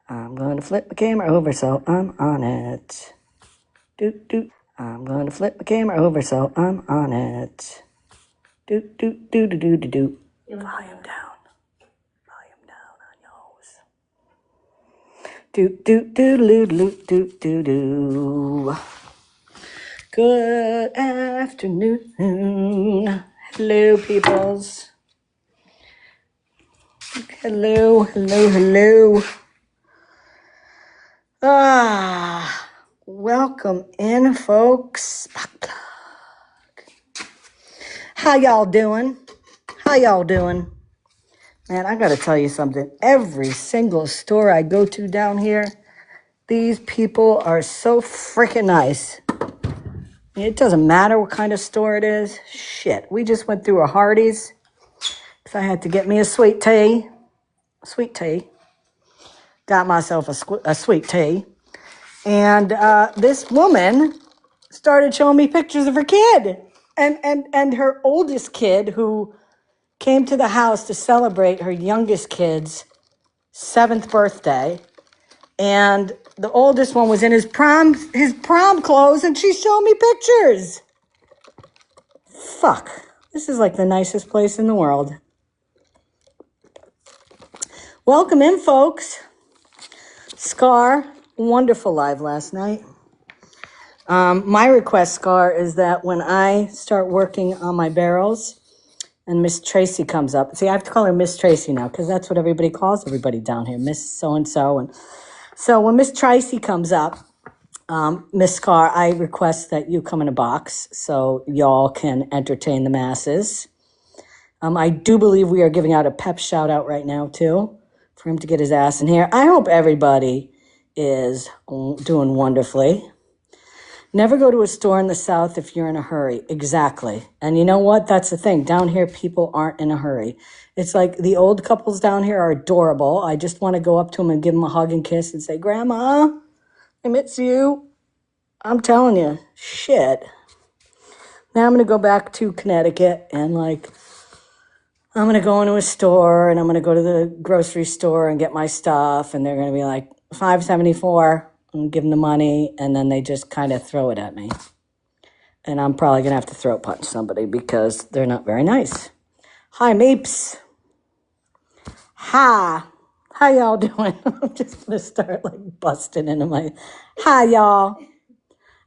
I'm going to flip my camera over so I'm on it. Doot doot. I'm going to flip my camera over so I'm on it. Doot doot doot doot doot doot. Volume down. Volume down on yours. Doot doot doot doot doot doot doot doot. Good afternoon. Hello, peoples. Hello, hello, hello. Welcome in, folks. How y'all doing? How y'all doing? Man, I gotta tell you something. Every single store I go to down here, these people are so freaking nice. It doesn't matter what kind of store it is. Shit, we just went through a Hardee's because I had to get me a sweet tea. Sweet tea. Got myself a sweet tea. And this woman started showing me pictures of her kid and her oldest kid who came to the house to celebrate her youngest kid's 7th birthday. And the oldest one was in his prom clothes, and she showed me pictures. Fuck. This is like the nicest place in the world. Welcome in, folks. Scar, wonderful live last night. My request, Scar, is that when I start working on my barrels and Miss Tracy comes up, see, I have to call her Miss Tracy now because that's what everybody calls everybody down here, Miss So-and-so. And so when Miss Tracy comes up, Miss Scar, I request that you come in a box so y'all can entertain the masses. I do believe we are giving out a pep shout out right now, too, for him to get his ass in here. I hope everybody is doing wonderfully. Never go to a store in the South if you're in a hurry. Exactly. And you know what? That's the thing. Down here, people aren't in a hurry. It's like the old couples down here are adorable. I just want to go up to them and give them a hug and kiss and say, Grandma, I miss you. I'm telling you, shit. Now I'm going to go back to Connecticut and I'm going to go into a store and I'm going to go to the grocery store and get my stuff. And they're going to be like, $5.74. And give them the money, and then they just kind of throw it at me. And I'm probably going to have to throat punch somebody because they're not very nice. Hi, Meeps. Hi. How y'all doing? I'm just going to start busting into my... Hi, y'all.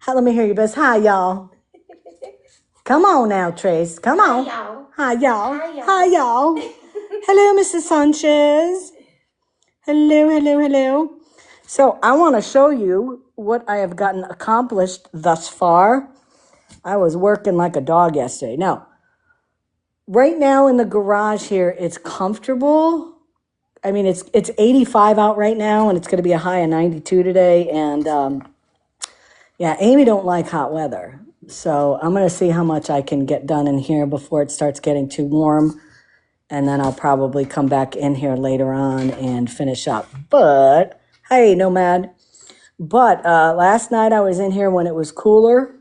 Let me hear you best. Hi, y'all. Come on now, Trace. Come on. Hi, y'all. Hi, y'all. Hello, Mrs. Sanchez. Hello, hello, hello. So I want to show you what I have gotten accomplished thus far. I was working like a dog yesterday. Now, right now in the garage here, it's comfortable. I mean, it's 85 out right now, and it's going to be a high of 92 today. And yeah, Amy don't like hot weather. So I'm going to see how much I can get done in here before it starts getting too warm. And then I'll probably come back in here later on and finish up. But... Hey, Nomad. But last night I was in here when it was cooler.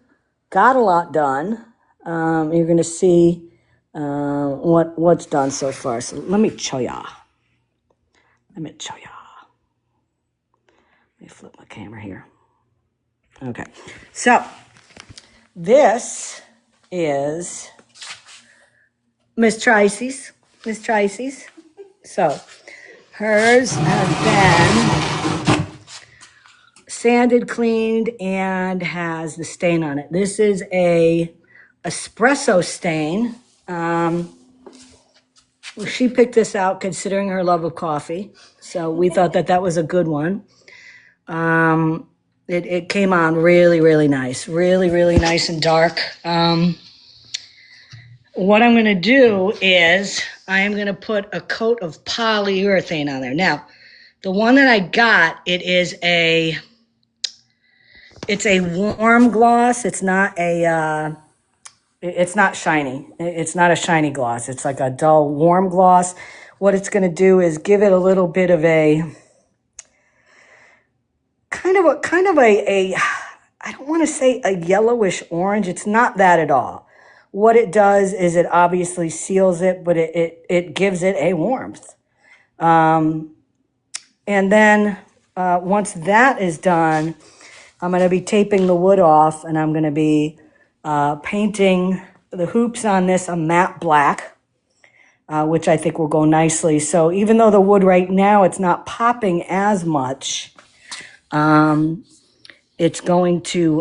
Got a lot done. You're going to see what's done so far. So let me show ya. Let me flip my camera here. Okay. So this is Miss Tracy's. Miss Tracy's. So hers has been sanded, cleaned, and has the stain on it. This is a espresso stain. She picked this out considering her love of coffee. So we thought that was a good one. It came on really, really nice. Really, really nice and dark. What I'm going to do is I am going to put a coat of polyurethane on there. Now, the one that I got, it's a warm gloss. It's not shiny. It's not a shiny gloss. It's like a dull, warm gloss. What it's going to do is give it a little bit of a kind of a I don't want to say a yellowish orange. It's not that at all. What it does is it obviously seals it, but it gives it a warmth. And then once that is done, I'm going to be taping the wood off, and I'm going to be painting the hoops on this a matte black, which I think will go nicely. So even though the wood right now, it's not popping as much, it's going to,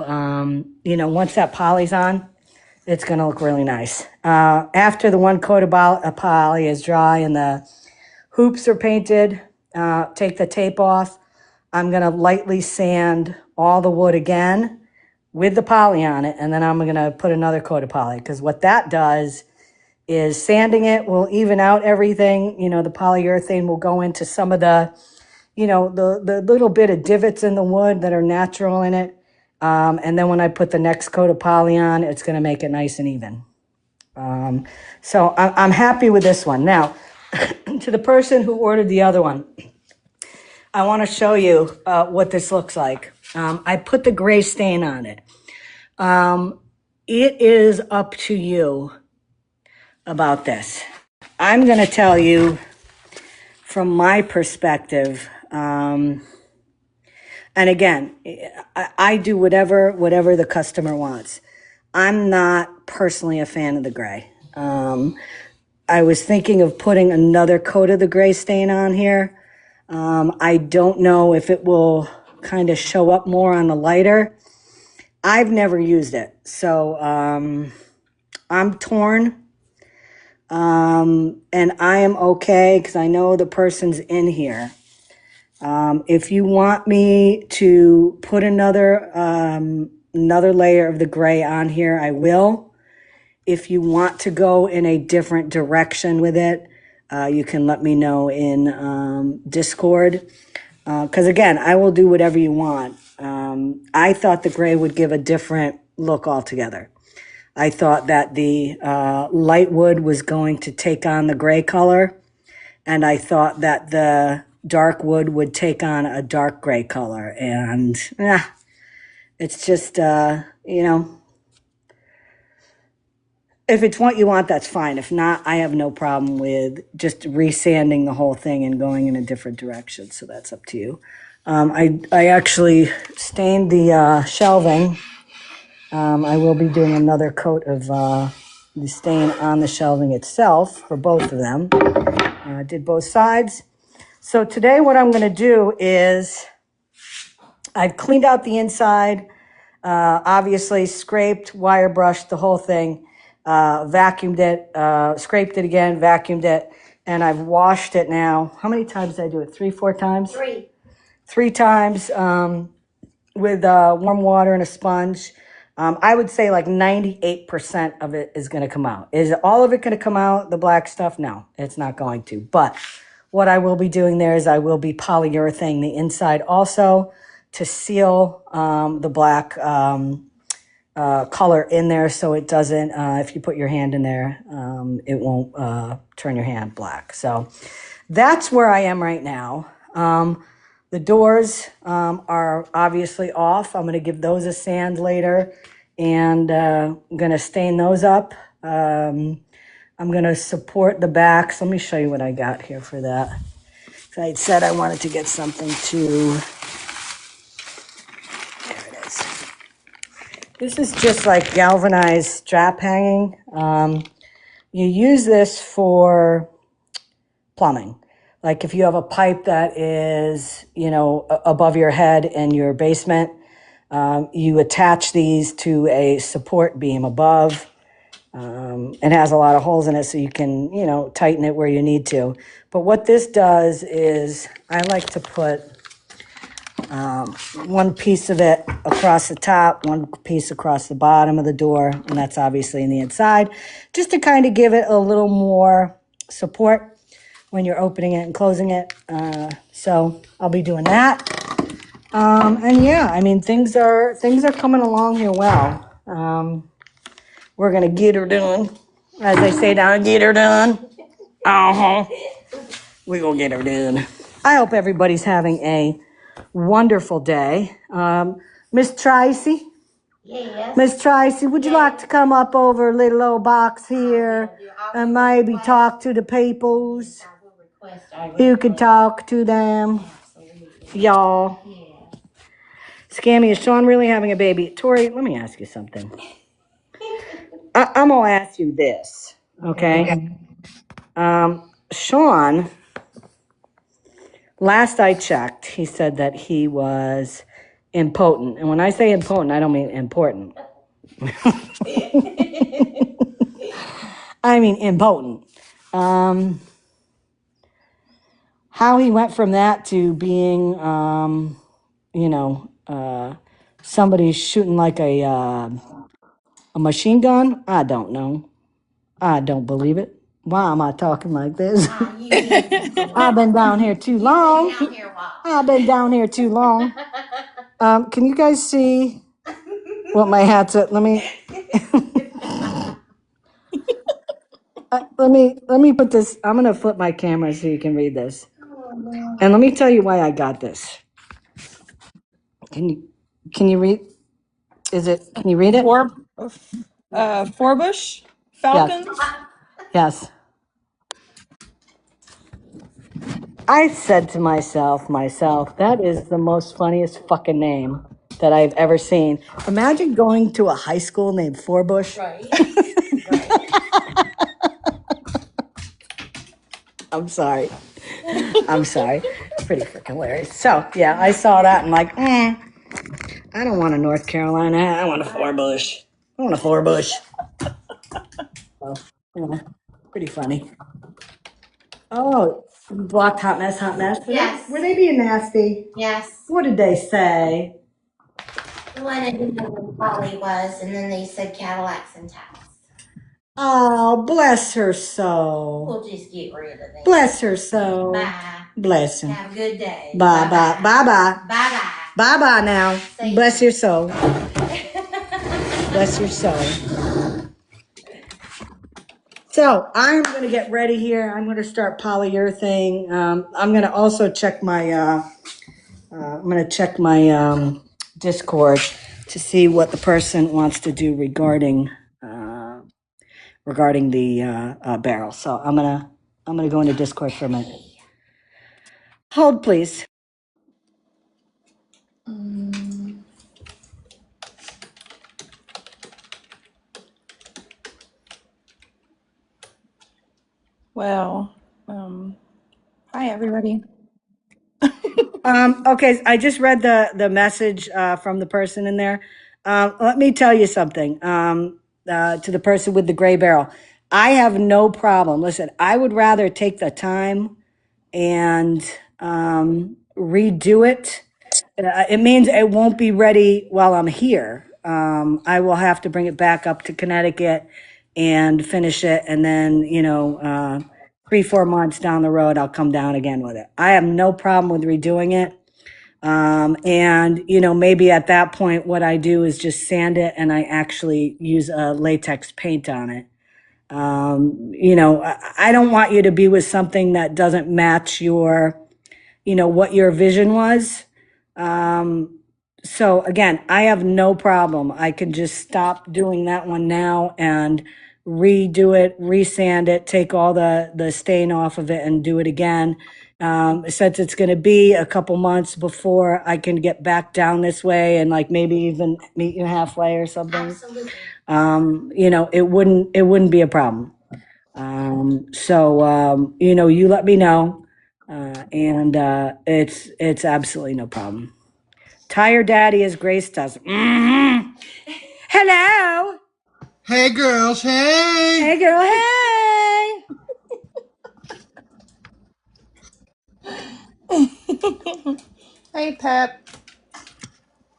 once that poly's on, it's going to look really nice. After the one coat of poly is dry and the hoops are painted, take the tape off. I'm going to lightly sand all the wood again with the poly on it, and then I'm going to put another coat of poly, because what that does is sanding it will even out everything. The polyurethane will go into some of the, the little bit of divots in the wood that are natural in it. And then when I put the next coat of poly on, it's going to make it nice and even. So I'm happy with this one. Now, to the person who ordered the other one, I want to show you what this looks like. I put the gray stain on it. It is up to you about this. I'm going to tell you from my perspective, and again, I do whatever the customer wants. I'm not personally a fan of the gray. I was thinking of putting another coat of the gray stain on here. I don't know if it will kind of show up more on the lighter. I've never used it, so I'm torn. And I am okay because I know the person's in here. If you want me to put another layer of the gray on here, I will. If you want to go in a different direction with it, you can let me know in Discord. Because again, I will do whatever you want. I thought the gray would give a different look altogether. I thought that the light wood was going to take on the gray color, and I thought that the dark wood would take on a dark gray color. And it's just, if it's what you want, that's fine. If not, I have no problem with just resanding the whole thing and going in a different direction. So that's up to you. I actually stained the shelving. I will be doing another coat of the stain on the shelving itself for both of them. I did both sides. So today what I'm going to do is I've cleaned out the inside, obviously scraped, wire brushed the whole thing, vacuumed it, scraped it again, vacuumed it, and I've washed it now. How many times did I do it? 3-4 times? Three times with warm water and a sponge. I would say like 98% of it is going to come out. Is all of it going to come out, the black stuff? No, it's not going to. But what I will be doing there is I will be polyurethane the inside also to seal the black color in there, so it doesn't, if you put your hand in there, it won't turn your hand black. So that's where I am right now. The doors are obviously off. I'm going to give those a sand later, and I'm going to stain those up. I'm going to support the backs. Let me show you what I got here for that. I said I wanted to get something to... There it is. This is just like galvanized strap hanging. You use this for plumbing. Like if you have a pipe that is, above your head in your basement, you attach these to a support beam above. It has a lot of holes in it, so you can, tighten it where you need to. But what this does is I like to put one piece of it across the top, one piece across the bottom of the door, and that's obviously in the inside, just to kind of give it a little more support when you're opening it and closing it. So I'll be doing that. And yeah, I mean, things are coming along here well. We're going to get her done. As they say down, get her done. We're going to get her done. I hope everybody's having a wonderful day. Miss Tracy? Yes. Miss Tracy, would you like to come up over a little old box here and maybe talk to the peoples? You could talk to them. y'all. Scammy, is Sean really having a baby? Tori, let me ask you something. I'm gonna ask you this, okay? Sean, last I checked, he said that he was impotent. And when I say impotent, I don't mean important. I mean impotent. How he went from that to being, somebody shooting like a machine gun, I don't know. I don't believe it. Why am I talking like this? I've been down here too long. I've been down here too long. Can you guys see what my hat's at? Let me let me put this. I'm gonna flip my camera so you can read this. And let me tell you why I got this. Can you read? Can you read it? Forbush Yes. Falcons. Yes. I said to myself, that is the most funniest fucking name that I've ever seen. Imagine going to a high school named Forbush. Right. I'm sorry. I'm sorry. It's pretty freaking hilarious. So, yeah, I saw that and like, I don't want a North Carolina. I want a Forbush. I want a Forbush. So, yeah, pretty funny. Oh, blocked hot mess, hot mess. Yes. Were they being nasty? Yes. What did they say? The one I didn't know what Polly was, and then they said Cadillacs and tax. Oh, bless her soul. We'll just get rid of it. Bless her soul. Bye. Bless her. Have a good day. Bye bye. Bye bye. Bye bye. Bye bye now. Say Bless it. your soul. Bless your soul. So I'm going to get ready here. I'm going to start polyurethane. I'm going to also check my, Discord to see what the person wants to do regarding the barrel. So I'm gonna go into Discord for a minute. Hold, please. Well, hi everybody. Okay, I just read the message from the person in there. Let me tell you something. To the person with the gray barrel, I have no problem. Listen, I would rather take the time and redo it. It means it won't be ready while I'm here. I will have to bring it back up to Connecticut and finish it, and then 3-4 months down the road, I'll come down again with it. I have no problem with redoing it. And maybe at that point, what I do is just sand it, and I actually use a latex paint on it. I don't want you to be with something that doesn't match your, what your vision was. So again, I have no problem. I can just stop doing that one now and redo it, resand it, take all the stain off of it and do it again. Since it's going to be a couple months before I can get back down this way and like maybe even meet you halfway or something. Absolutely. It wouldn't be a problem. You let me know, and it's absolutely no problem. Tire Daddy, as Grace does. Hello. Hey girls, hey! Hey girl, hey. Hey Pep,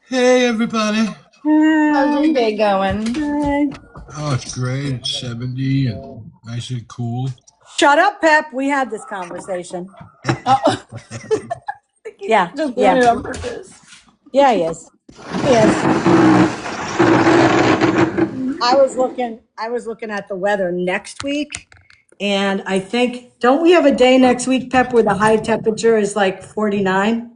Hey everybody! how's your day going? Hi. Oh, it's great. It's 70 and nice and cool. Shut up, Pep. We had this conversation. Oh, Yeah, just doing yeah, it on purpose. yeah. He is. He is. I was looking at the weather next week, and I think, don't we have a day next week, Pep, where the high temperature is like 49?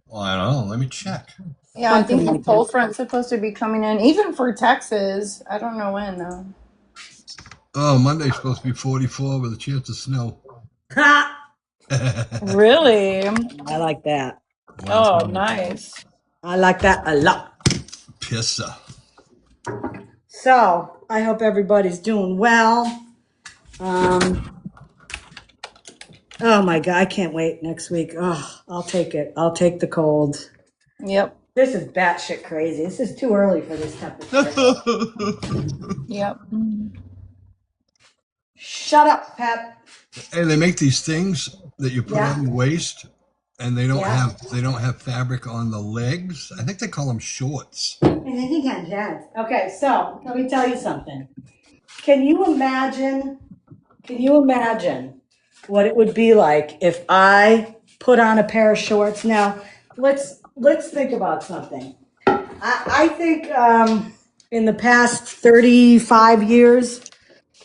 Well, I don't know. Let me check. Yeah, I think Something the like cold that. front's supposed to be coming in, even for Texas. I don't know when though. Oh, Monday's supposed to be 44 with a chance of snow. Ha! Really? I like that. Oh, nice. I like that a lot. Pizza. So I hope everybody's doing well. Oh my God, I can't wait next week. Oh, I'll take it. I'll take the cold. Yep. This is batshit crazy. This is too early for this temperature. Yep. Shut up, Pep. And they make these things that you put Yeah. on the waist, and they don't Yeah. have fabric on the legs. I think they call them shorts. Okay, so let me tell you something. Can you imagine? Can you imagine what it would be like if I put on a pair of shorts? Now, let's think about something. I think in the past 35 years,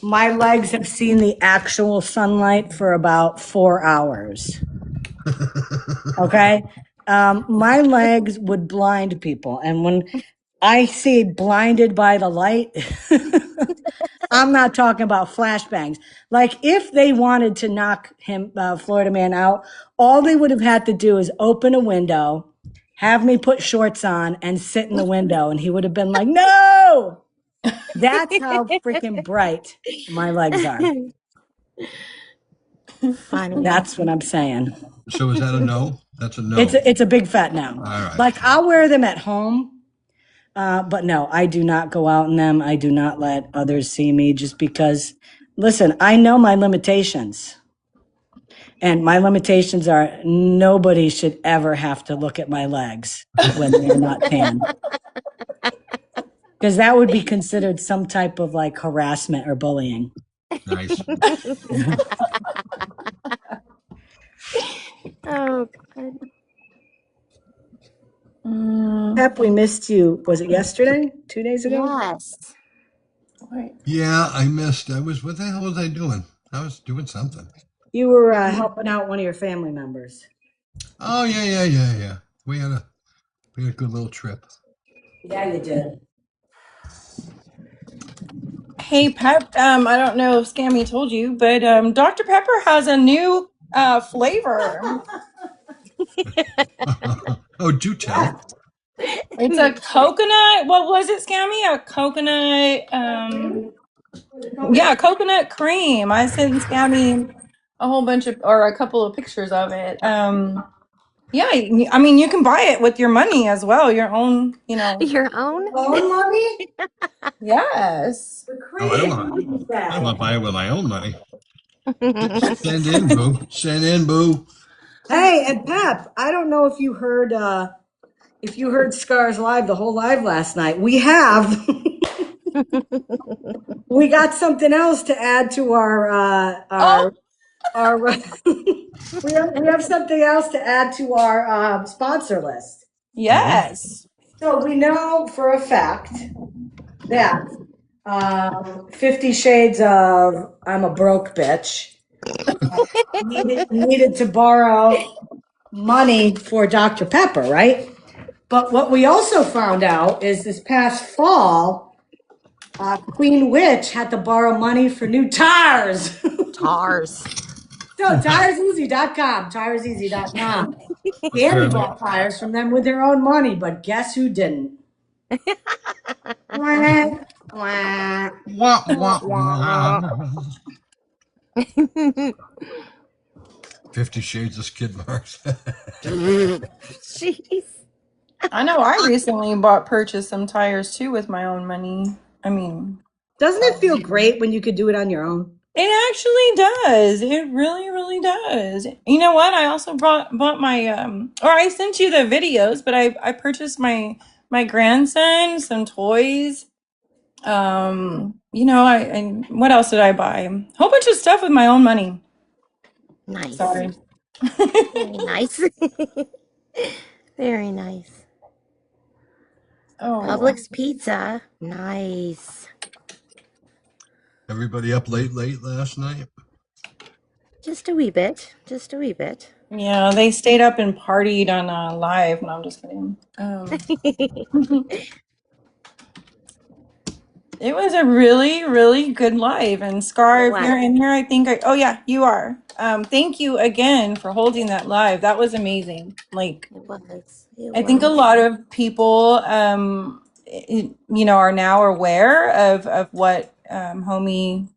my legs have seen the actual sunlight for about 4 hours. Okay? My legs would blind people. And when I say blinded by the light, I'm not talking about flashbangs. Like if they wanted to knock him, Florida man out, all they would have had to do is open a window, have me put shorts on and sit in the window. And he would have been like, no, that's how freaking bright my legs are. Funny. That's what I'm saying. So is that a no? That's a no. It's a big fat no. All right. Like I'll wear them at home, but no, I do not go out in them. I do not let others see me just because. Listen, I know my limitations, and my limitations are nobody should ever have to look at my legs when they're not tan, because that would be considered some type of like harassment or bullying. Nice. Oh, God. Pep, we missed you. Was it yesterday? 2 days ago? Yes. Yeah, I missed. What the hell was I doing? I was doing something. You were helping out one of your family members. Oh yeah. We had a good little trip. Yeah, you did. Hey, Pep. I don't know if Scammy told you, but Dr. Pepper has a new flavor. Oh, do tell. It's a coconut. What was it, Scammy? A coconut. Yeah, coconut cream. I sent Scammy a whole bunch of, or a couple of pictures of it. Yeah, I mean, you can buy it with your money as well. Your own, Your own? Own money? Yes. Oh, I don't want to buy it with my own money. Send in, boo. Send in, boo. Hey, and Pep, I don't know if you heard Scars live, the whole live last night. We got something else to add to our we have something else to add to our sponsor list. Yes. So we know for a fact that 50 Shades of I'm a broke bitch needed to borrow money for Dr. Pepper, right? But what we also found out is this past fall, Queen Witch had to borrow money for new tires. Tars. So tireseasy.com, tireseasy.com. Danny bought tires from them with their own money, but guess who didn't? Wah, wah. Wah, wah, wah. 50 Shades of Skid Marks. Jeez. I know I recently purchased some tires too with my own money. I mean, Doesn't it feel great when you could do it on your own? it actually does. It really, really does. You know what? I also bought my or I sent you the videos, but I purchased my grandson some toys. I what else did I buy? A whole bunch of stuff with my own money. Nice. Sorry. Very nice. Very nice. Oh. Publix pizza. Nice. Everybody up late last night? Just a wee bit. Just a wee bit. Yeah, they stayed up and partied on live. No, I'm just kidding. It was a really, really good live. And Scar, It if was. you're in here, I think oh yeah, you are. Thank you again for holding that live. That was amazing. Like, It was. It I think a was. lot of people, are now aware of what homie,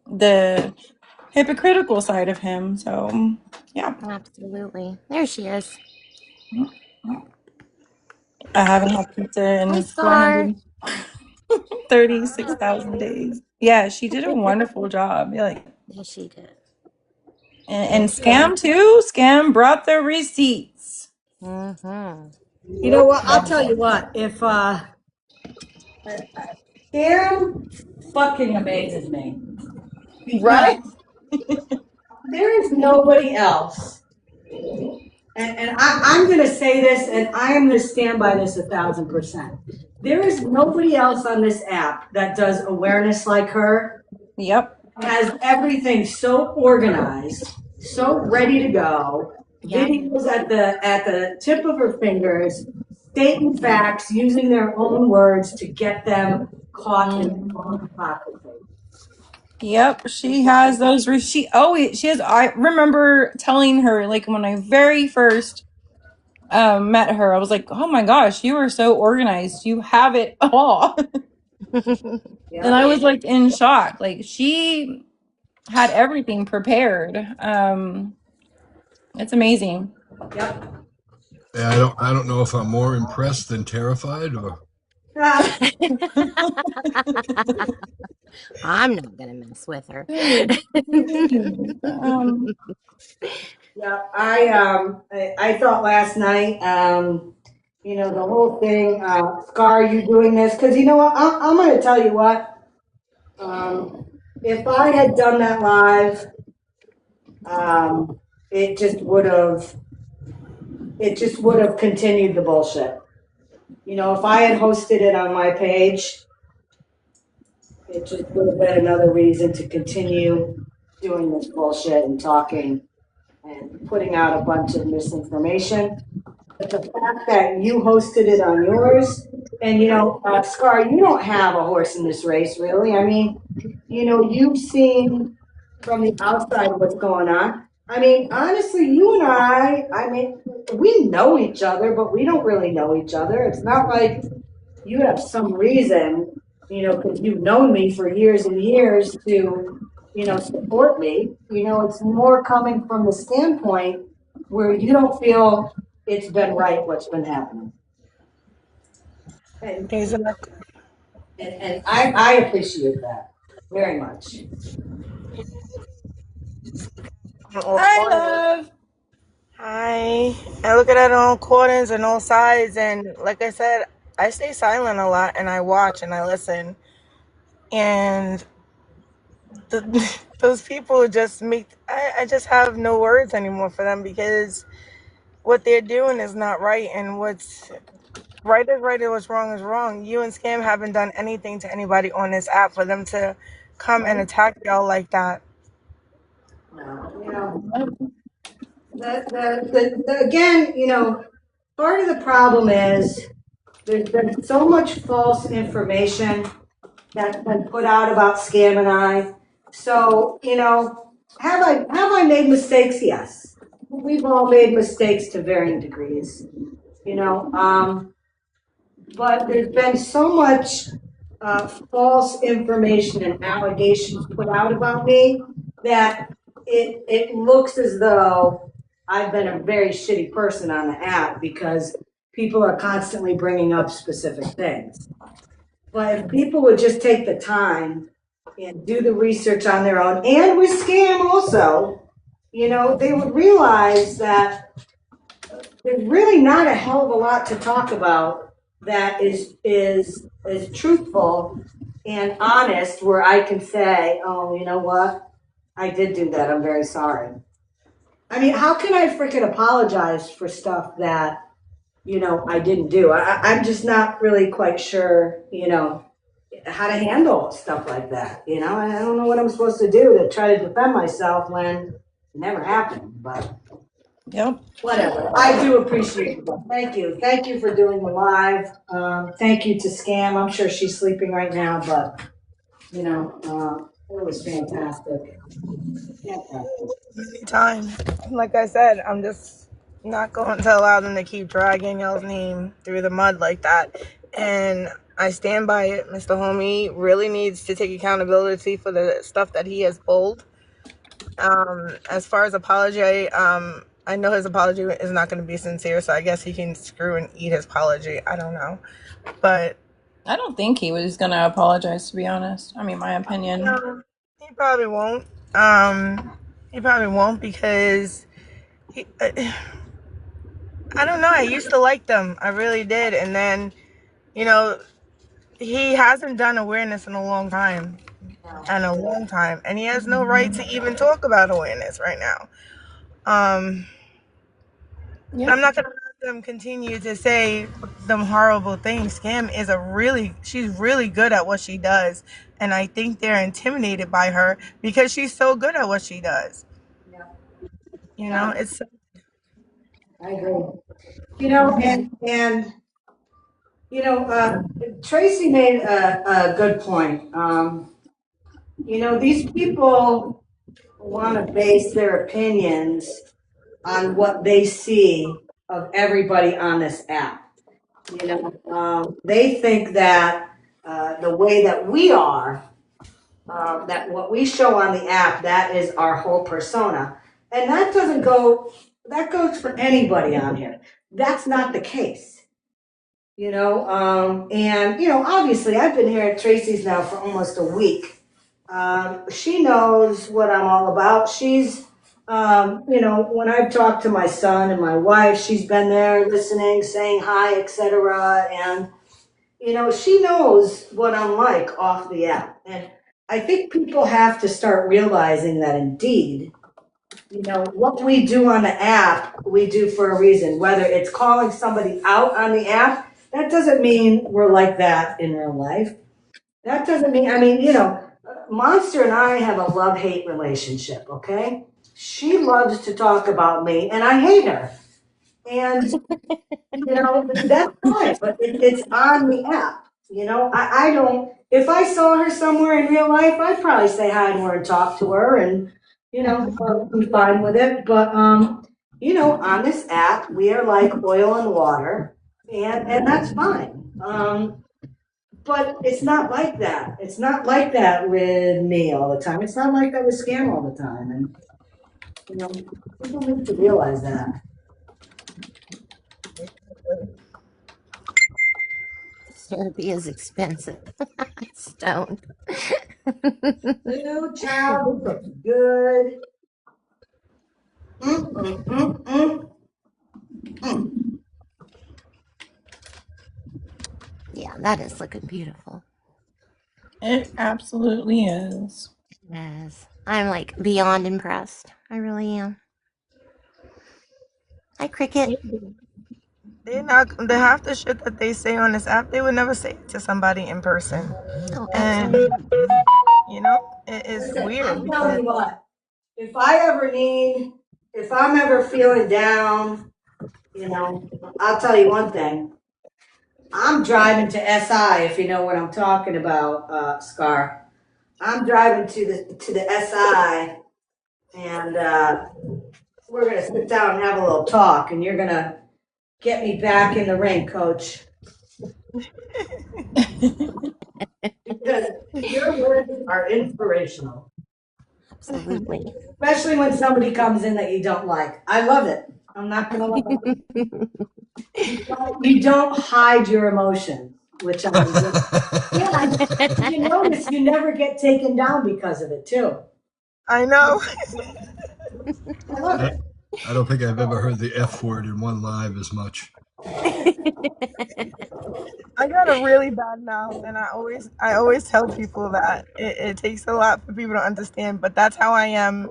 the hypocritical side of him. So, yeah, Absolutely. There she is. I haven't had pizza Hi, in Scar. 436,000 days. Yeah, she did a wonderful job. Yeah, like, Yes, she did. and Scam too. Scam brought the receipts. Mm-hmm. You know what? I'll tell you what. If Darren fucking amazes me Right? because there is nobody else. And I'm going to say this, and I am going to stand by this 1,000%. There is nobody else on this app that does awareness like her, Yep. has everything so organized, so ready to go, Yep. videos at the tip of her fingers, stating facts, using their own words to get them caught in the wrong hypocrisy. Yep, she has those. She always she has. I remember telling her, like, when I very first met her, I was like, "Oh my gosh, you are so organized. You have it all." And I Yep. was like in shock. Like, she had everything prepared. It's amazing. Yep. Yeah, I don't know if I'm more impressed than terrified or Ah, I'm not gonna mess with her. yeah, I thought last night, the whole thing, Scar, you doing this, because you know what, I'm going to tell you what, if I had done that live, um, it just would have, continued the bullshit. If I had hosted it on my page, it just would have been another reason to continue doing this bullshit and talking and putting out a bunch of misinformation. But the fact that you hosted it on yours, and Scar, you don't have a horse in this race, really. I mean, you've seen from the outside what's going on. I mean, honestly, you and I mean, we know each other, but we don't really know each other. It's not like you have some reason, because you've known me for years and years to, support me. It's more coming from the standpoint where you don't feel it's been right what's been happening. And, Exactly. and I appreciate that very much. All Hi, corners. love. Hi. I look at it on all corners and all sides, and like I said, I stay silent a lot, and I watch and I listen, and those people just make. I just have no words anymore for them because what they're doing is not right, and what's right is right and what's wrong is wrong. You and Scam haven't done anything to anybody on this app for them to come and Right? attack y'all like that. No, again, part of the problem is there's been so much false information that's been put out about Scam and I. So, have I made mistakes? Yes. We've all made mistakes to varying degrees, you know. But there's been so much false information and allegations put out about me that it looks as though I've been a very shitty person on the app because people are constantly bringing up specific things. But if people would just take the time and do the research on their own, and with Scam also, they would realize that there's really not a hell of a lot to talk about that is truthful and honest, where I can say, oh, you know what? I did do that. I'm very sorry. I mean, how can I freaking apologize for stuff that, I didn't do? I'm just not really quite sure, how to handle stuff like that. I don't know what I'm supposed to do to try to defend myself when it never happened. But Yep. Whatever. I do appreciate it. Thank you. Thank you for doing the live. Thank you to Scam. I'm sure she's sleeping right now, but it was fantastic. Fantastic. Anytime. Like I said, I'm just not going to allow them to keep dragging y'all's name through the mud like that. And I stand by it. Mr. Homie really needs to take accountability for the stuff that he has pulled. As far as apology, I know his apology is not going to be sincere, so I guess he can screw and eat his apology. I don't know. But I don't think he was gonna apologize, to be honest. I mean, my opinion. he probably won't. He probably won't because he, I don't know. I used to like them. I really did. And then, you know, he hasn't done awareness in a long time. And a long time. And he has no right to even talk about awareness right now. Yep. I'm not going to let them continue to say them horrible things. She's really good at what she does. And I think they're intimidated by her because she's so good at what she does. Yeah. You know, it's I agree. Tracy made a good point. These people want to base their opinions on what they see of everybody on this app. They think that the way that we are, that what we show on the app, that is our whole persona. And that goes for anybody on here. That's not the case. Obviously I've been here at Tracy's now for almost a week. She knows what I'm all about. When I've talked to my son and my wife, she's been there listening, saying hi, etc. And, she knows what I'm like off the app. And I think people have to start realizing that indeed, what we do on the app, we do for a reason. Whether it's calling somebody out on the app, that doesn't mean we're like that in real life. That doesn't mean, Monster and I have a love-hate relationship, okay? She loves to talk about me, and I hate her. And, that's fine, but it's on the app. I don't, if I saw her somewhere in real life, I'd probably say hi to her and talk to her and, be fine with it. But, on this app, we are like oil and water, and that's fine. But it's not like that. It's not like that with me all the time. It's not like that with Scam all the time. And, people need to realize that. Therapy is expensive. Stoned. Blue child looks good. Yeah, that is looking beautiful. It absolutely is. Yes. I'm like beyond impressed. I really am. Hi, Cricket. they have the shit that they say on this app, they would never say it to somebody in person. Oh, And, absolutely. it is Listen, weird I'm because telling you what, if I'm ever feeling down, I'll tell you one thing. I'm driving to SI, if you know what I'm talking about, Scar. I'm driving to the SI, and we're gonna sit down and have a little talk, and you're gonna get me back in the ring, Coach. Because your words are inspirational. Absolutely. Especially when somebody comes in that you don't like. I love it. I'm not gonna lie. You don't hide your emotions, which I enjoy. Yeah, you notice you never get taken down because of it too. I know. I love it. I don't think I've ever heard the F word in one live as much. I got a really bad mouth, and I always tell people that it takes a lot for people to understand, but that's how I am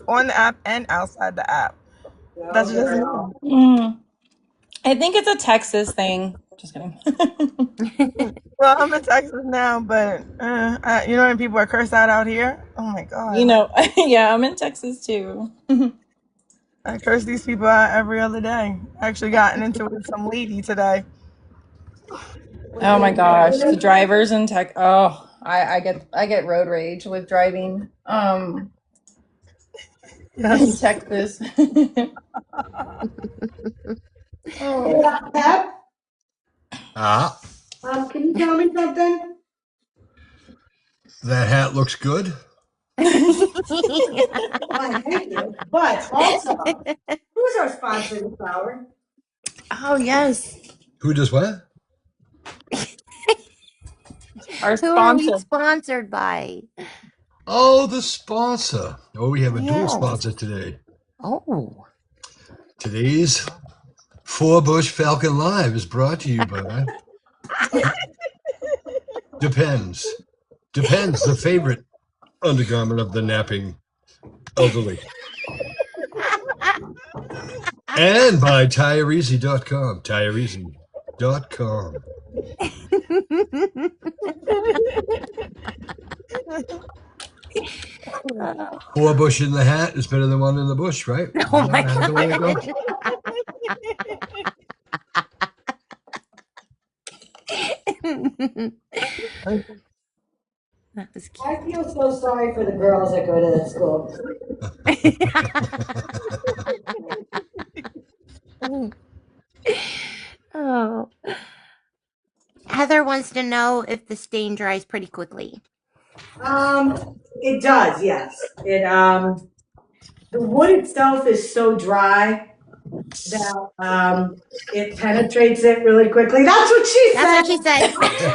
on the app and outside the app. That's just me. I think it's a Texas thing. Just kidding. Well, I'm in Texas now, but when people are cursed out here. Oh my god. Yeah, I'm in Texas too. I curse these people out every other day. I actually gotten into it with some lady today. Oh my gosh, the drivers in tech. Oh, I get road rage with driving. In Yes. Texas. Oh. Pep, Ah, can you tell me something? that hat looks good. Why, thank you. But also, who's our sponsor this hour? Oh yes, Who does what? our Who are we sponsor. sponsored by? Oh, the sponsor. Oh, we have a dual Yes. sponsor today. Oh. Today's Four Bush Falcon Live is brought to you by Depends. Depends, the favorite undergarment of the napping elderly. And by TireEasy.com. TireEasy.com. Four bush in the hat is better than one in the bush, right? Oh my Isn't that the way it goes? That was I cute. feel so sorry for the girls that go to that school. Oh. Heather wants to know if the stain dries pretty quickly. It does, yes. The wood itself is so dry that it penetrates it really quickly. That's what she That's said. what she said.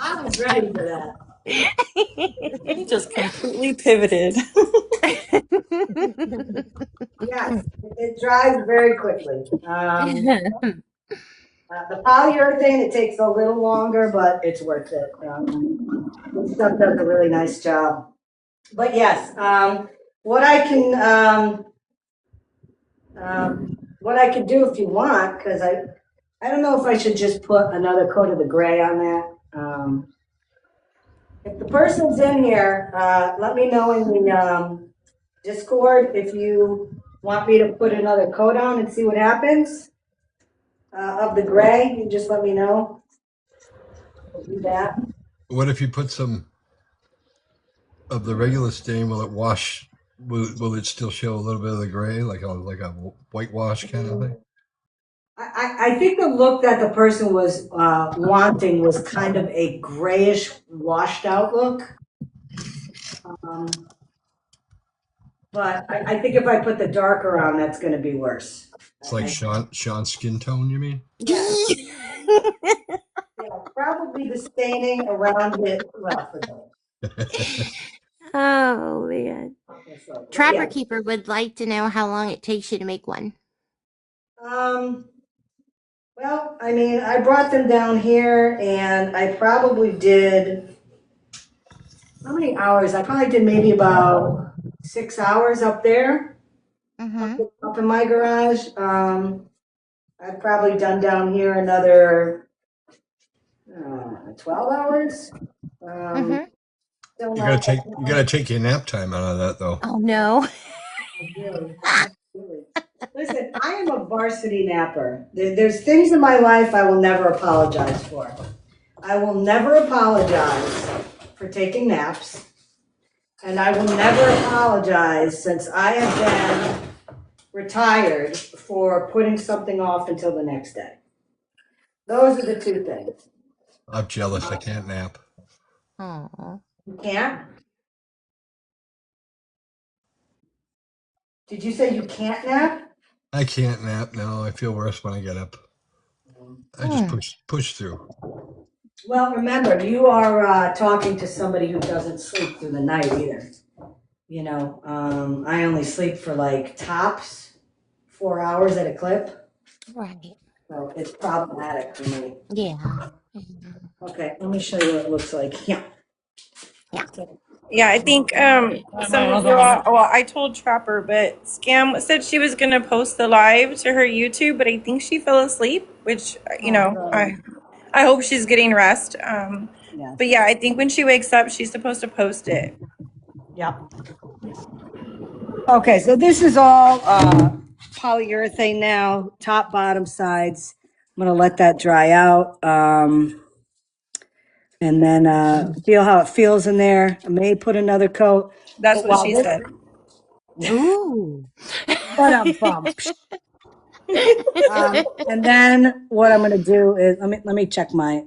I was ready for that. He just completely pivoted. Yes, it dries very quickly. The polyurethane, it takes a little longer, but it's worth it. This stuff does a really nice job. But yes, what I can what I can do if you want, because I don't know if I should just put another coat of the gray on that. If the person's in here, let me know in the Discord if you want me to put another coat on and see what happens. Of the gray, you just let me know. We'll do that. What if you put some of the regular stain? Will it wash? Will it still show a little bit of the gray, like a whitewash kind of thing? I think the look that the person was wanting was kind of a grayish, washed out look. But I think if I put the darker on, that's going to be worse. It's like Sean's skin tone, you mean? Yeah, probably the staining around it. Well, for those. Oh man. Trapper Yeah. Keeper would like to know how long it takes you to make one. Well, I mean, I brought them down here and I probably did, how many hours? I probably did maybe about 6 hours up there, Mm-hmm. up in my garage. I've probably done down here another 12 hours. Mm-hmm. Still You not. gotta take your nap time out of that though. Oh no. Really, really. Listen, I am a varsity napper. There's things in my life I will never apologize for. I will never apologize for taking naps. And I will never apologize since I have been retired for putting something off until the next day. Those are the two things. I'm jealous. I can't nap. Oh. You can't? Did you say you can't nap? I can't nap. No, I feel worse when I get up. I just push through. Well, remember, you are talking to somebody who doesn't sleep through the night either. You know, I only sleep for like tops 4 hours at a clip. Right. So it's problematic for me. Yeah. Okay, let me show you what it looks like. Yeah. Yeah, I think some of you all, well, I told Trapper, but Scam said she was gonna post the live to her YouTube, but I think she fell asleep, which I hope she's getting rest. Yeah. But yeah, I think when she wakes up, she's supposed to post it. Yep. Okay, so this is all polyurethane now, top, bottom, sides. I'm gonna let that dry out. And then feel how it feels in there. I may put another coat. That's But what while she this, said. Ooh. but and then what I'm gonna do is let me check my.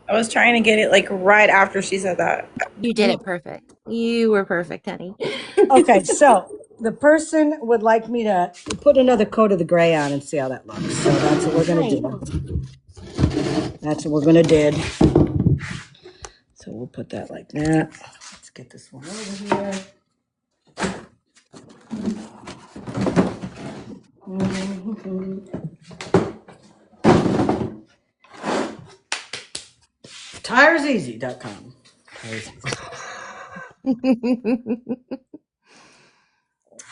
I was trying to get it like right after she said that. You did it perfect. You were perfect, honey. Okay, so the person would like me to put another coat of the gray on and see how that looks. So that's what we're gonna Nice. do. That's what we're gonna did. So we'll put that like that. Let's get this one over here. TiresEasy.com. Tires Easy.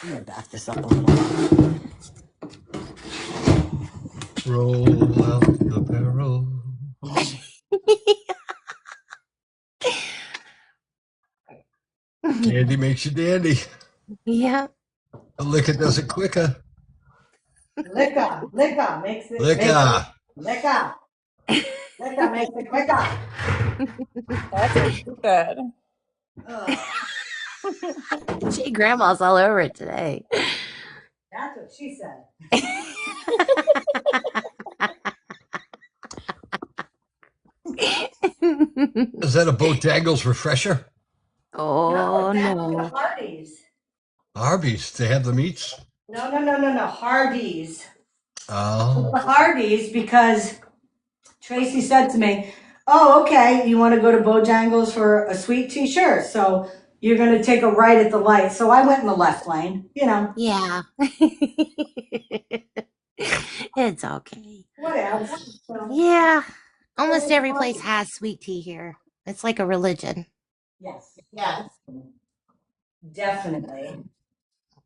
I'm gonna back this up a little. Roll out the barrel. Candy makes you dandy. Yeah. A liquor does it quicker. Licka makes it Liquor. licka. Licka makes it quicker. That's what she said. Gee, grandma's all over it today. That's what she said. Is that a Bojangles refresher? Oh, That's no. the Hardee's. Arby's. They have the meats. No. Hardee's. Oh. The Hardee's because Tracy said to me, "Oh, okay, you want to go to Bojangles for a sweet tea? Sure. So you're going to take a right at the light." So I went in the left lane, Yeah. It's okay. what else? So, Yeah. Almost every place has sweet tea here. It's like a religion. yes, Yes. definitely.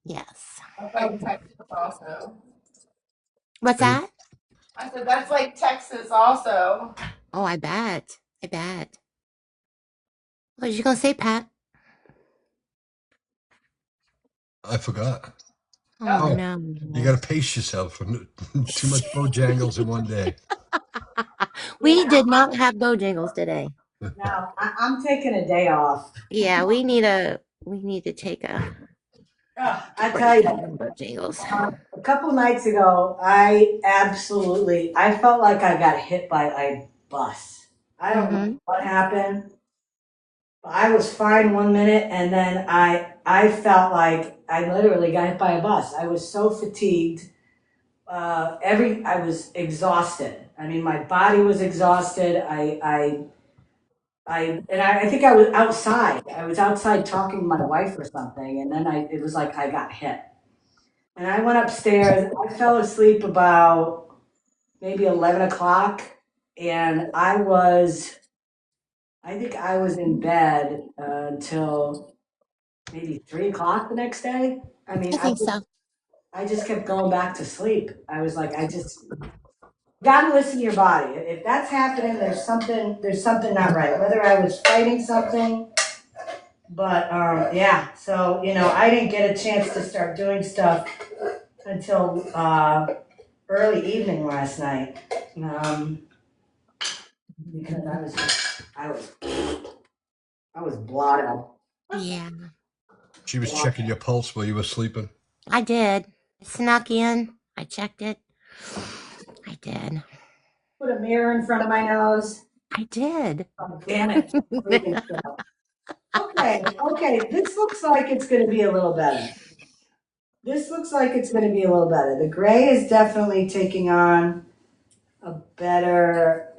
Yes. Like Texas also. What's Hey, that? I said that's like Texas also. Oh, I bet. I bet. What was you going to say, Pat? I forgot. Oh, Oh, no. you got to pace yourself for too much Bojangles in one day. We did not have Bojangles today. Now I'm taking a day off. Yeah, we need to take a I tell break you, from Bojangles. a couple nights ago, I felt like I got hit by a bus. I don't know Mm-hmm. what happened. I was fine one minute, and then I felt like I literally got hit by a bus. I was so fatigued. I was exhausted. I mean, my body was exhausted. I think I was outside. I was outside talking to my wife or something, and then it was like I got hit. And I went upstairs. I fell asleep about maybe 11 o'clock, and I think I was in bed until maybe 3 o'clock the next day. I mean, I think so. I just kept going back to sleep. I was like, I just gotta listen to your body. If that's happening, there's something not right. Whether I was fighting something, but yeah. So I didn't get a chance to start doing stuff until early evening last night, because I was blotted. Yeah, She was checking your pulse while you were sleeping. I did. I snuck in. I checked it. I did. Put a mirror in front of my nose. I did. Oh, damn it. Freaking stuff. Okay. This looks like it's going to be a little better. The gray is definitely taking on a better.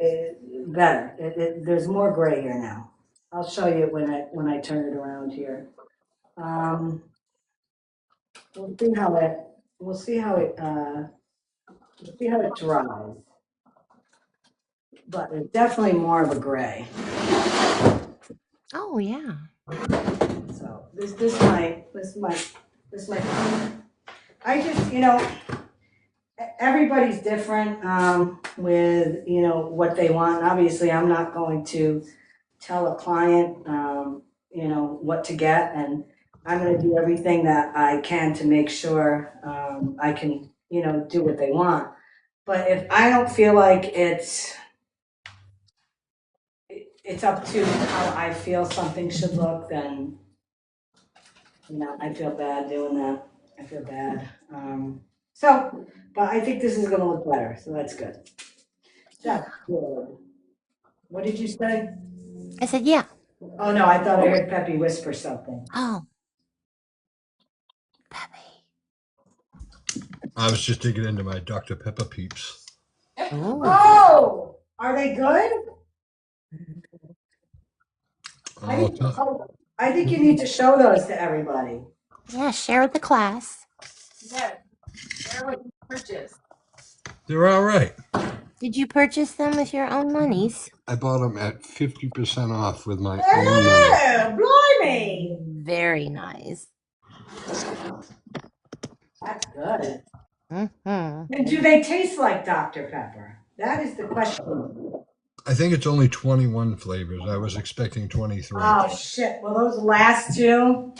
There's more gray here now. I'll show you when I turn it around here. Um, we'll see how it. We'll see how it. We'll see how it dries. But it's definitely more of a gray. Oh yeah. So this might. I just everybody's different with what they want. Obviously, I'm not going to tell a client, you know, what to get, and I'm going to do everything that I can to make sure I can, you know, do what they want. But if I don't feel like it's up to how I feel something should look, then, you know, I feel bad doing that. I feel bad. But I think this is going to look better, so that's good. Yeah. That's good. What did you say? I said, yeah. Oh no, I thought I heard Peppy whisper something. Oh, Peppy. I was just digging into my Dr. Pepper peeps. Ooh. Oh, are they good? Oh, I think you need to show those to everybody. Yeah, share with the class. Yeah. Share what you purchased. they're all right. Did you purchase them with your own monies? I bought them at 50% off with my own money. Oh, blimey. Very nice. That's good. Mm-hmm. And do they taste like Dr. Pepper? That is the question. I think it's only 21 flavors. I was expecting 23. Oh, shit. Well, those last two,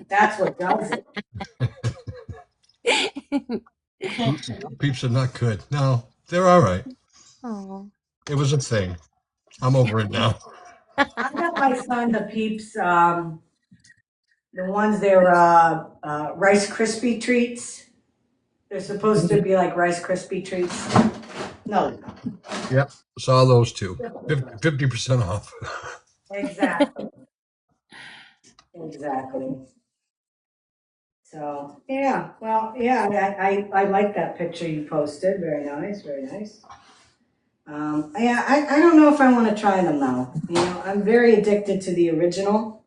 that's what does it. Peeps are not good. No, they're all right. Oh. It was a thing. I'm over it now. I got my son the Peeps, the ones they're Rice Krispie treats. They're supposed to be like Rice Krispie treats. No. Yep, saw those two. 50% off. Exactly. Exactly. So yeah, well, yeah, I like that picture you posted. Very nice, very nice. Yeah, I don't know if I want to try them though. You know, I'm very addicted to the original.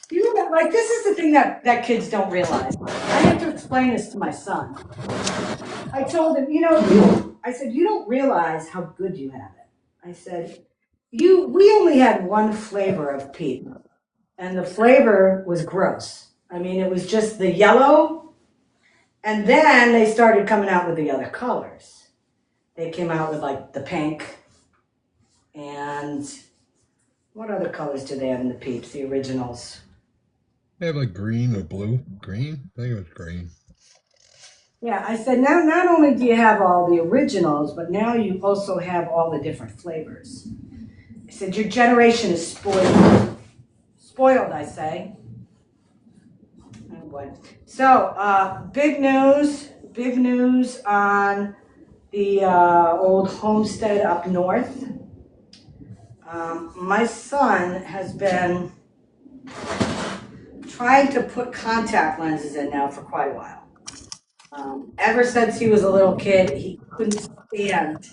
You know, like this is the thing that kids don't realize. I have to explain this to my son. I told him, you know, I said, you don't realize how good you have it. I said, we only had one flavor of Peep, and the flavor was gross. I mean, it was just the yellow, and then they started coming out with the other colors. They came out with like the pink, and what other colors did they have in the Peeps, the originals? They have like green or blue. Green? I think it was green. Yeah, I said, now not only do you have all the originals, but now you also have all the different flavors. I said, your generation is spoiled. Spoiled, I say. Oh boy. So, big news on the old homestead up north. My son has been trying to put contact lenses in now for quite a while. Ever since he was a little kid, he couldn't stand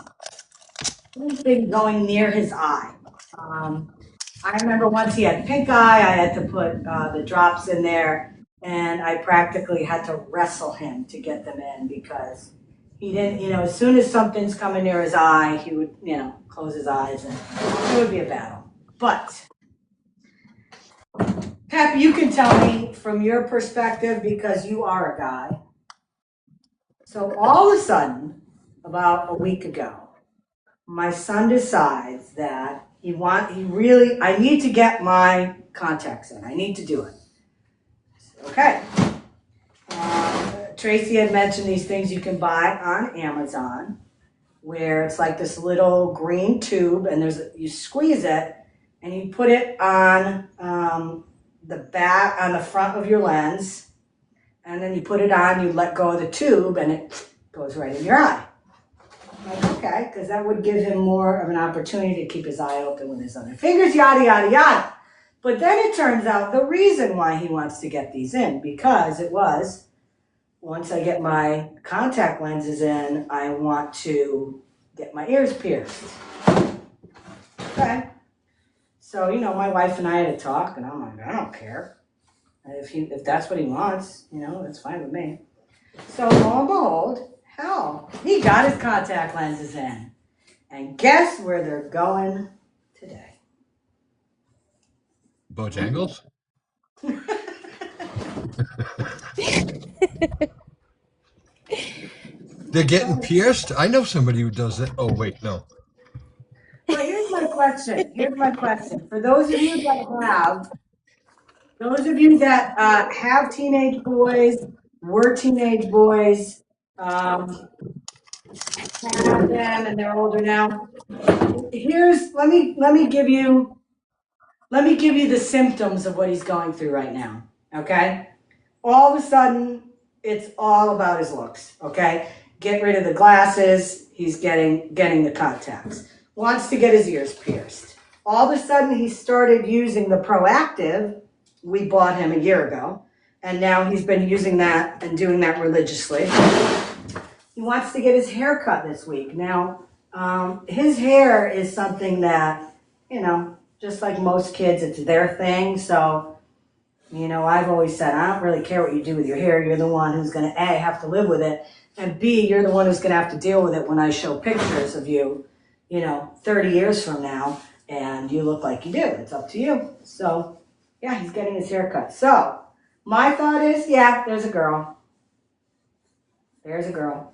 anything going near his eye. I remember once he had pink eye, I had to put the drops in there, and I practically had to wrestle him to get them in because he didn't, you know, as soon as something's coming near his eye, he would, you know, close his eyes, and it would be a battle. But, Pep, you can tell me from your perspective because you are a guy. So all of a sudden, about a week ago, my son decides that I need to get my contacts in. I need to do it. Okay. Tracy had mentioned these things you can buy on Amazon, where it's like this little green tube, and you squeeze it, and you put it on the front of your lens, and then you put it on. You let go of the tube, and it goes right in your eye. I'm like, okay, because that would give him more of an opportunity to keep his eye open with his other fingers, yada, yada, yada. But then it turns out the reason why he wants to get these in, because it was, once I get my contact lenses in, I want to get my ears pierced. Okay. So, you know, my wife and I had a talk, and I'm like, I don't care. If that's what he wants, you know, that's fine with me. So lo and behold, hell, he got his contact lenses in. And guess where they're going today? Bojangles? They're getting pierced? I know somebody who does that. Oh, wait, no. Well, here's my question. Here's my question. For those of you that have teenage boys, were teenage boys, have them and they're older now. Let me give you the symptoms of what he's going through right now. Okay? All of a sudden, it's all about his looks. Okay? Get rid of the glasses. He's getting the contacts. Wants to get his ears pierced. All of a sudden, he started using the Proactive. We bought him a year ago, and now he's been using that and doing that religiously. He wants to get his hair cut this week. Now, his hair is something that, just like most kids, it's their thing. So, I've always said, I don't really care what you do with your hair. You're the one who's going to, A, have to live with it, and B, you're the one who's going to have to deal with it when I show pictures of you, 30 years from now, and you look like you do. It's up to you. So, yeah, he's getting his hair cut. So, my thought is, yeah, there's a girl. There's a girl.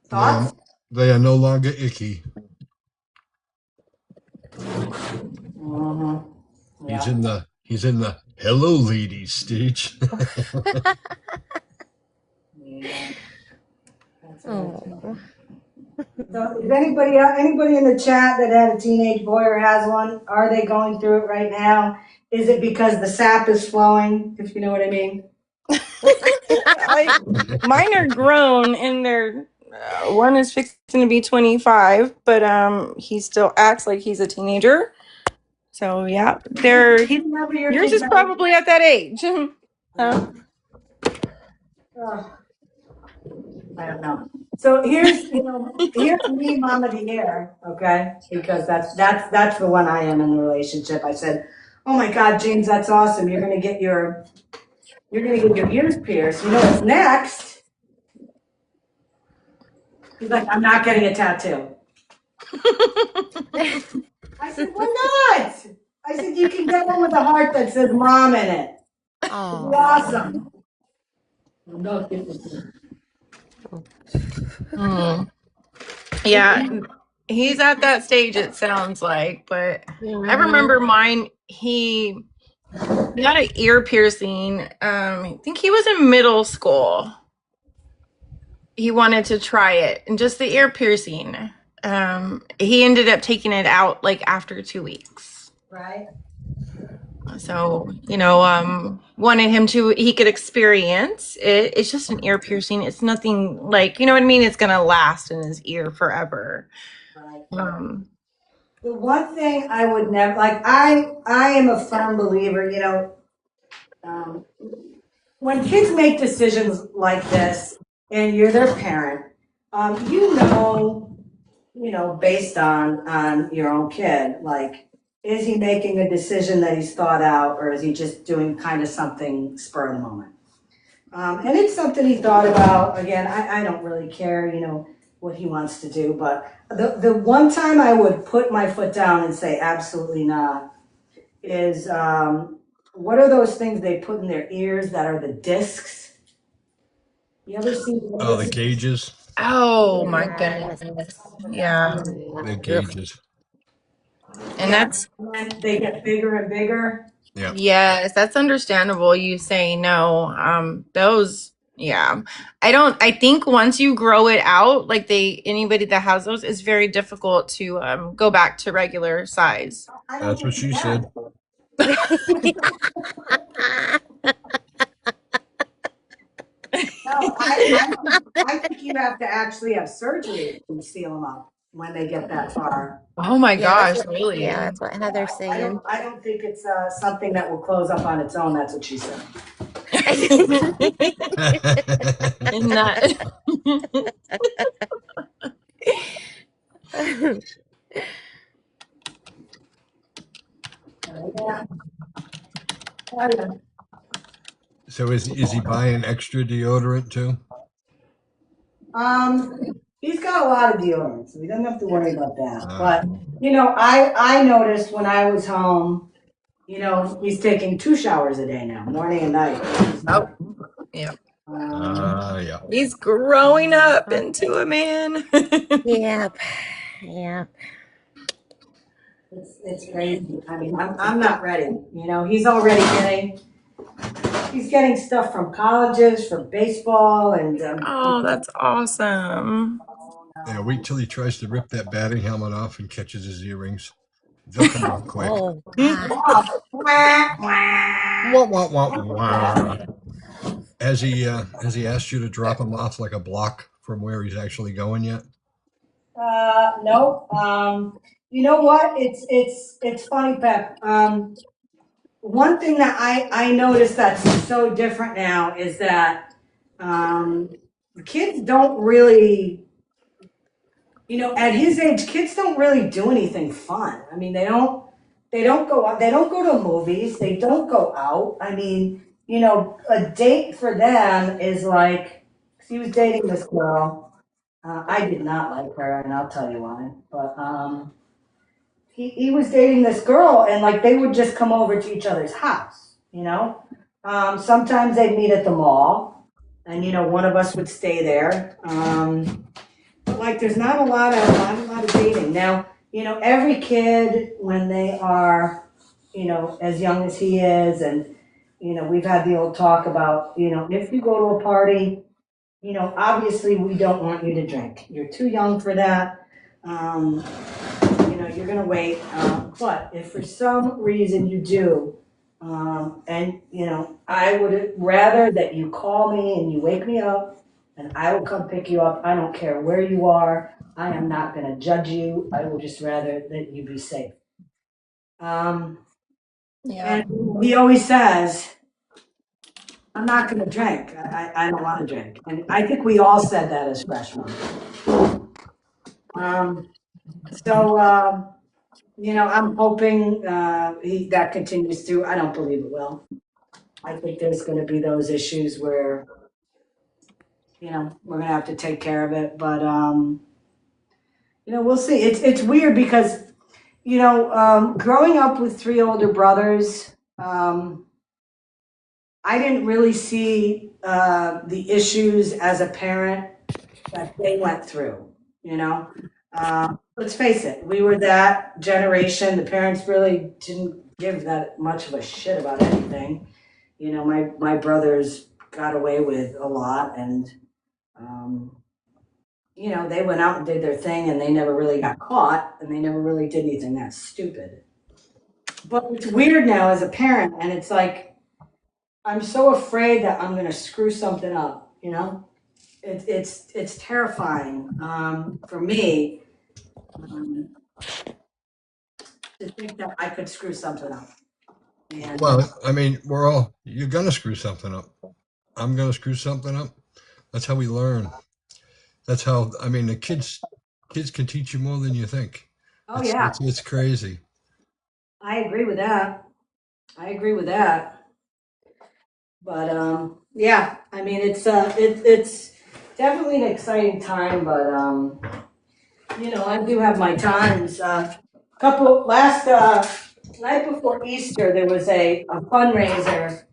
Thoughts? They are no longer icky. Mm-hmm. Yeah. He's in the hello ladies stage. Yeah. That's Oh. So is anybody in the chat that had a teenage boy or has one, are they going through it right now? Is it because the sap is flowing, if you know what I mean? Mine are grown, and they're one is fixing to be 25, but he still acts like he's a teenager. So yeah, yours is probably at that age. Huh? I don't know. So here's me, Mama the Air, okay? Because that's the one I am in the relationship. I said, oh my God, James, that's awesome. You're gonna get your ears pierced. You know what's next? He's like, I'm not getting a tattoo. I said, why not? I said, you can get one with a heart that says mom in it. Oh. Awesome. Yeah, he's at that stage, it sounds like, but I remember mine, he got an ear piercing. I think he was in middle school. He wanted to try it, and just the ear piercing. He ended up taking it out like after 2 weeks. Right. So, wanted him he could experience it. It's just an ear piercing. It's nothing like, you know what I mean? It's going to last in his ear forever. Right. The one thing I would never, like, I am a firm believer, when kids make decisions like this and you're their parent, based on your own kid, like, is he making a decision that he's thought out, or is he just doing kind of something spur of the moment? And it's something he thought about. Again, I don't really care, what he wants to do, but the one time I would put my foot down and say absolutely not is, what are those things they put in their ears that are the discs? You ever see those? Oh, the gauges. Oh my goodness. Yeah. The gauges. And that's, And they get bigger and bigger. Yeah. yes, that's understandable. You say no. Those, yeah. I think once you grow it out, like anybody that has those, it's very difficult to go back to regular size. That's what she said. No, I think you have to actually have surgery to seal them up when they get that far. Oh my Yeah, gosh, really? Yeah, that's what Heather's saying. I don't think it's something that will close up on its own. That's what she said. And that. So is he buying extra deodorant too? He's got a lot of deodorant, so he doesn't have to worry about that. But I noticed when I was home, he's taking 2 showers a day now, morning and night. Oh, yeah. Yeah. He's growing up into a man. Yep. Yep. It's crazy. I mean, I'm not ready. You know, he's getting stuff from colleges for baseball and Oh, that's awesome. Yeah, wait till he tries to rip that batting helmet off and catches his earrings. They'll come off quick. Oh, Mm. Wah, wah. Wah, wah, wah, wah. Has he asked you to drop him off like a block from where he's actually going yet? No. You know what? It's funny, Pep. One thing that I noticed that's so different now is that the kids don't really, you know, at his age, kids don't really do anything fun. I mean, they don't go out, they don't go to movies, they don't go out. I mean, you know, a date for them is like, he was dating this girl. I did not like her, and I'll tell you why. But he was dating this girl, and like they would just come over to each other's house, you know. Sometimes they'd meet at the mall, and you know, one of us would stay there. But like, there's not a lot of dating now. You know, every kid when they are, you know, as young as he is, and you know, we've had the old talk about, you know, if you go to a party, you know, obviously we don't want you to drink. You're too young for that. Um, you know, you're gonna wait. But if for some reason you do, and you know, I would rather that you call me and you wake me up, and I will come pick you up. I don't care where you are. I am not gonna judge you. I would just rather that you be safe. Um, Yeah. and he always says, "I'm not gonna drink. I don't want to drink." And I think we all said that as freshmen. Um, so. You know, I'm hoping that continues through. I don't believe it will. I think there's going to be those issues where, you know, we're going to have to take care of it. But, you know, we'll see. It's weird because, you know, growing up with three older brothers, I didn't really see the issues as a parent that they went through, you know. Let's face it, we were that generation. The parents really didn't give that much of a shit about anything. You know, my brothers got away with a lot, and um, you know, they went out and did their thing, and they never really got caught, and they never really did anything that stupid. But it's weird now as a parent, and it's like I'm so afraid that I'm gonna screw something up, you know. It's terrifying for me um, to think that I could screw something up. And Well, I mean, you're going to screw something up. I'm going to screw something up. That's how we learn. That's how, I mean, kids can teach you more than you think. oh yeah, It's crazy. I agree with that. I agree with that. But yeah, I mean it's definitely an exciting time. But you know, I do have my times. Couple last night before Easter, there was a fundraiser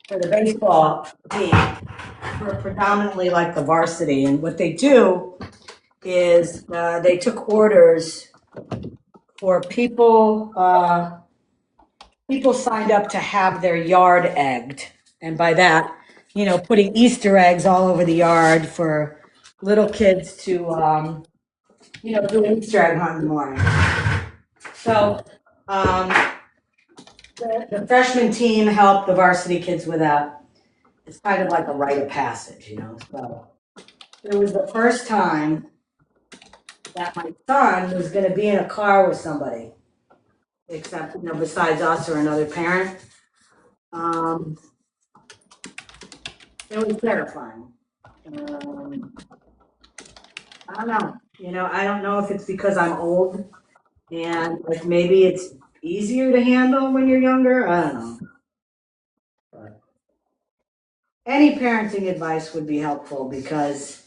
for the baseball team for predominantly like the varsity, and what they do is they took orders for people. People signed up to have their yard egged, and by that, you know, putting Easter eggs all over the yard for little kids to, you know, do an Easter egg hunt in the morning. So um, the freshman team helped the varsity kids with that. It's kind of like a rite of passage, you know. So it was the first time that my son was going to be in a car with somebody, except, you know, besides us or another parent. Um, it was terrifying. Um, I don't know. You know, I don't know if it's because I'm old and like maybe it's easier to handle when you're younger. I don't know. But any parenting advice would be helpful because,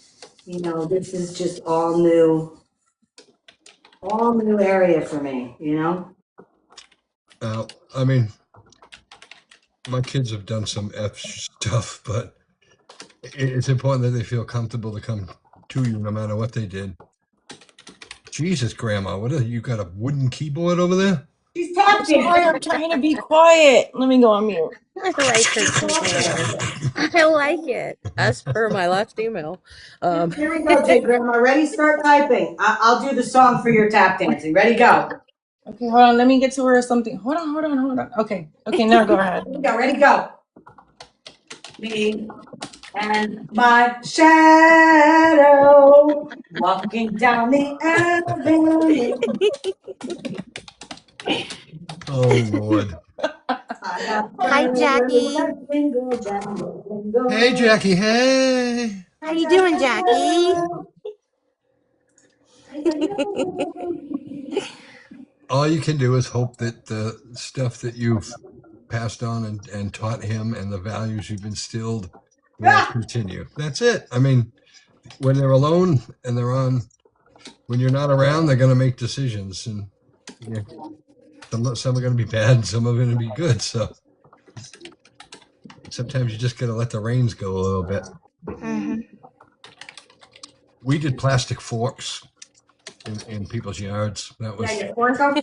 you know, this is just all new area for me, you know? I mean, my kids have done some F stuff, but it's important that they feel comfortable to come to you no matter what they did. Jesus, Grandma, what are you got a wooden keyboard over there? She's I'm tapping. sorry, I'm trying to be quiet. Let me go on mute. I like her keyboard. I like it. As per my last email. Here we go, Jay Grandma. Ready? Start typing. I'll do the song for your tap dancing. Ready? Go. Okay, hold on. Let me get to where something. Hold on. Okay, now go ahead. Here we go. Ready? Go. Me and my shadow walking down the avenue. Oh, Lord. I got Hi, birds Jackie. that jingle jangle jingle. Hey, Jackie. Hey. How you doing, Jackie? All you can do is hope that the stuff that you've passed on and taught him and the values you've instilled will continue. That's it. I mean, when they're alone and when you're not around, they're going to make decisions. And yeah, some are going to be bad and some are going to be good. So sometimes you just got to let the reins go a little bit. Mm-hmm. We did plastic forks in people's yards. That was, Yeah, you fork them.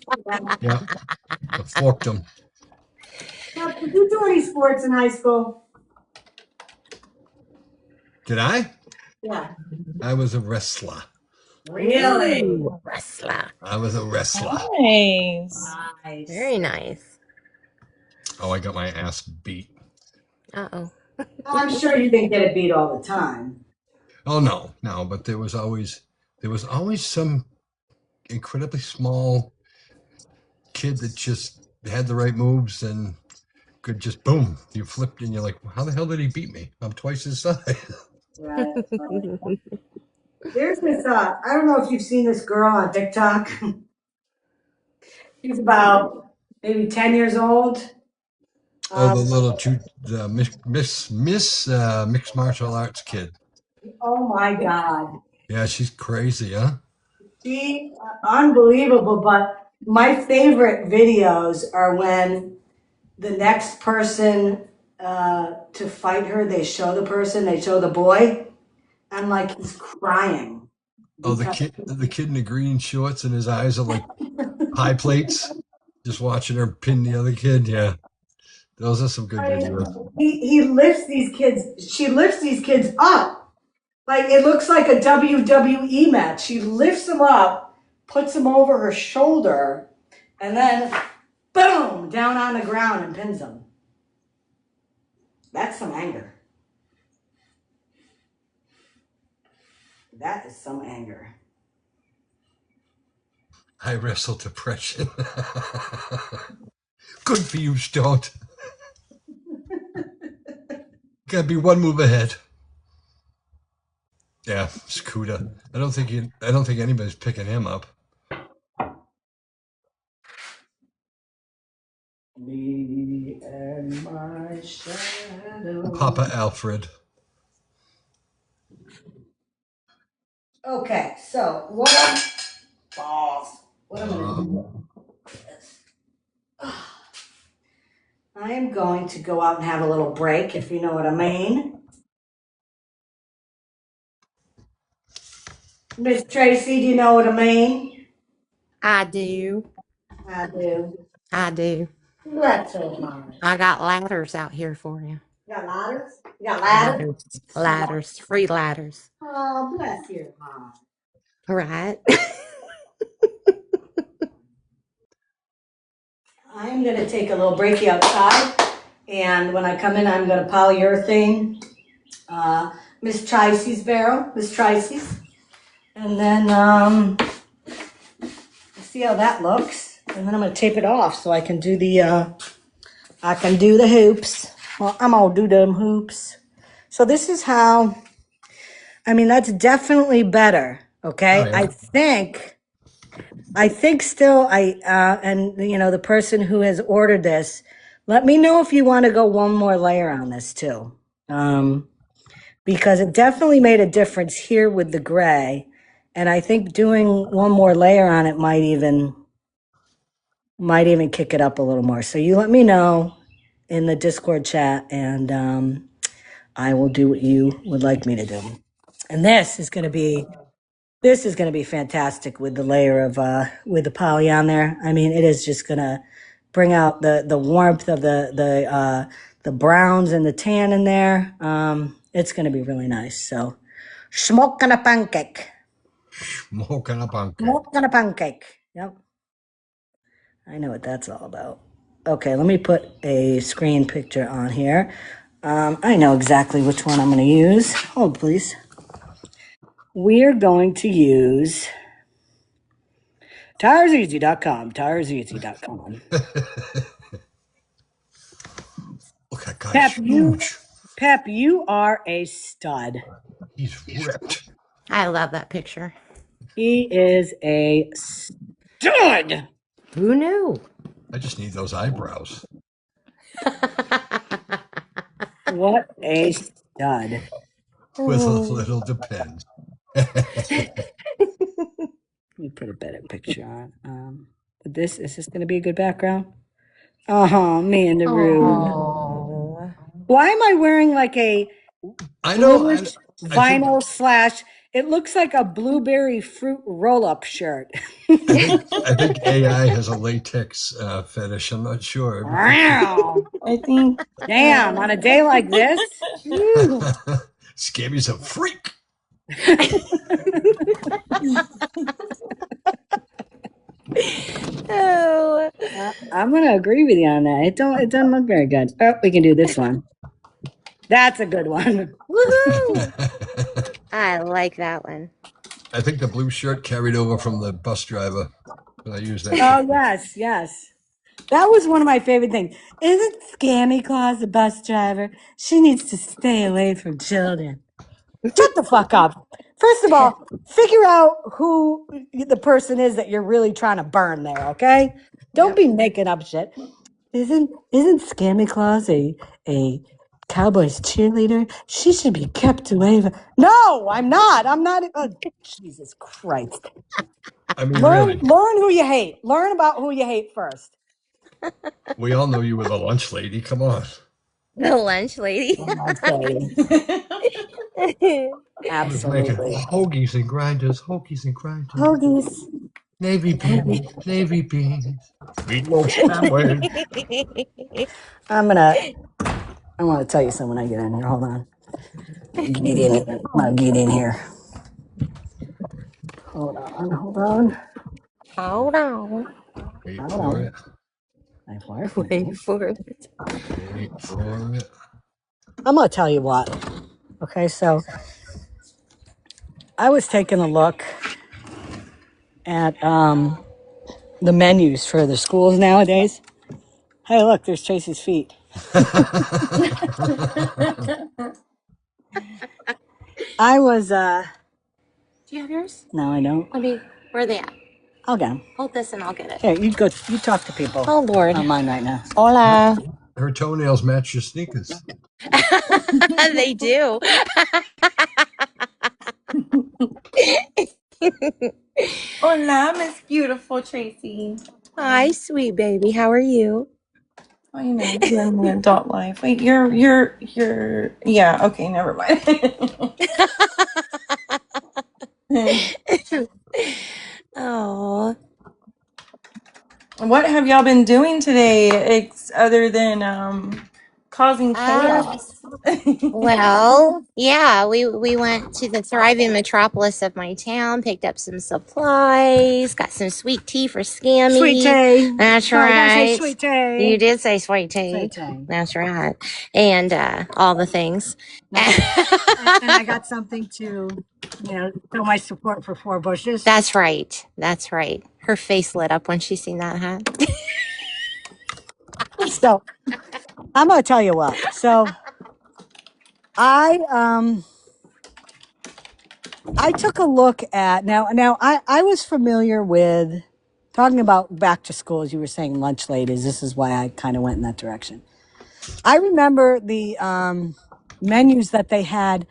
yeah, I forked them. Now, did you do any sports in high school? Did I? Yeah. I was a wrestler. Really? Ooh, wrestler. I was a wrestler. Nice. Nice. Very nice. Oh, I got my ass beat. Uh-oh. I'm sure you didn't get it beat all the time. Oh no, but there was always some incredibly small kid that just had the right moves and could just boom, you flipped and you're like, how the hell did he beat me? I'm twice his size. Right. There's this, I don't know if you've seen this girl on TikTok. She's about maybe 10 years old. Oh, the mixed martial arts kid. Oh my God. Yeah, she's crazy, huh? She, unbelievable. But my favorite videos are when the next person to fight her, they show the boy, and like he's crying. Oh, Because the kid in the green shorts and his eyes are like pie plates, just watching her pin the other kid. Yeah, those are some good videos. he lifts these kids, she lifts these kids up. Like it looks like a WWE match. She lifts them up, puts them over her shoulder, and then boom, down on the ground and pins them. That's some anger. That is some anger. I wrestle depression. Good for you, Stout. Gotta be one move ahead. Yeah, Scooter. I don't think anybody's picking him up. Me and my shadow. Papa Alfred. Okay, so what I'm balls. What am I gonna do? I am going to go out and have a little break, if you know what I mean. Miss Tracy, do you know what I mean? I do. I do. I do. That's so hard. I got ladders out here for you. You got ladders? You got ladders? Ladders. Free ladders. Oh, bless your heart. All right. I'm going to take a little breaky outside, and when I come in, I'm going to polyurethane Miss Tracy's barrel, Miss Tracy's, and then see how that looks, and then I'm going to tape it off so I can do the hoops. Well, I'm gonna do them hoops. So this is how. I mean, that's definitely better. Okay, Oh, yeah. I think still and you know the person who has ordered this, let me know if you want to go one more layer on this too, because it definitely made a difference here with the gray, and I think doing one more layer on it might even kick it up a little more. So you let me know in the Discord chat, and I will do what you would like me to do. And this is going to be This is going to be fantastic with the layer of with the poly on there. I mean, it is just going to bring out the warmth of the browns and the tan in there. It's going to be really nice. So, smoking a pancake. Smoking a pancake. Smoking a pancake. Yep. I know what that's all about. Okay, let me put a screen picture on here. I know exactly which one I'm going to use. Hold, please. We're going to use tireseasy.com. Tireseasy.com. Look, that guy's Pep, huge. you are a stud. He's ripped. I love that picture. He is a stud. Who knew? I just need those eyebrows. What a stud. With a little depends. Let me put a better picture on. Is this going to be a good background? Me in the room. Oh. Why am I wearing like a I know. bluish I think. vinyl slash? It looks like a blueberry fruit roll-up shirt. I think AI has a latex fetish. I'm not sure. Wow. I think. Damn, on a day like this. Scammy's a freak. Oh. I'm gonna agree with you on that. It doesn't look very good. Oh, we can do this one. That's a good one. Woohoo! I like that one. I think the blue shirt carried over from the bus driver. But I used that. Oh yes. That was one of my favorite things. Isn't Scammyclaus the bus driver? She needs to stay away from children. Shut the fuck up. First of all, figure out who the person is that you're really trying to burn there, okay? Don't be making up shit. Isn't Scammyclaus a Cowboys cheerleader? She should be kept away from. No, I'm not. I'm not. Oh, Jesus Christ. I mean, really, Learn who you hate. Learn about who you hate first. we all know you were the lunch lady. Come on. The lunch lady. Absolutely. Hoagies and grinders. Hoagies and grinders. Hoagies. Navy beans. Navy beans. Meatloaf sandwich. I want to tell you something when I get in here. Hold on. I'll get in here. Hold on. Hold on. Wait for it. Wait for it. Wait for it. I'm going to tell you what. Okay, so I was taking a look at the menus for the schools nowadays. Hey, look, there's Tracy's feet. I was, Do you have yours? no, I don't. Where are they at? I'll get them. Hold this and I'll get it. Here, you talk to people. Oh, Lord. On mine right now. Hola. Her toenails match your sneakers. They do. Hola, Miss Beautiful Tracy. Hi, sweet baby. How are you? I know you're in the adult life. Wait, you're. Yeah. Okay, never mind. Oh. What have y'all been doing today, other than causing chaos? Well, yeah, we went to the thriving metropolis of my town, picked up some supplies, got some sweet tea for Scammy. Sweet tea. That's No, I gotta say right. sweet tea. You did say sweet tea. Sweet tea. That's right. And all the things. And I got something to, show my support for Four Bushes. That's right. That's right. Her face lit up when she seen that hat. So I'm gonna tell you what. So I took a look at now I was familiar with talking about back to school, as you were saying, lunch ladies. This is why I kind of went in that direction. I remember the menus that they had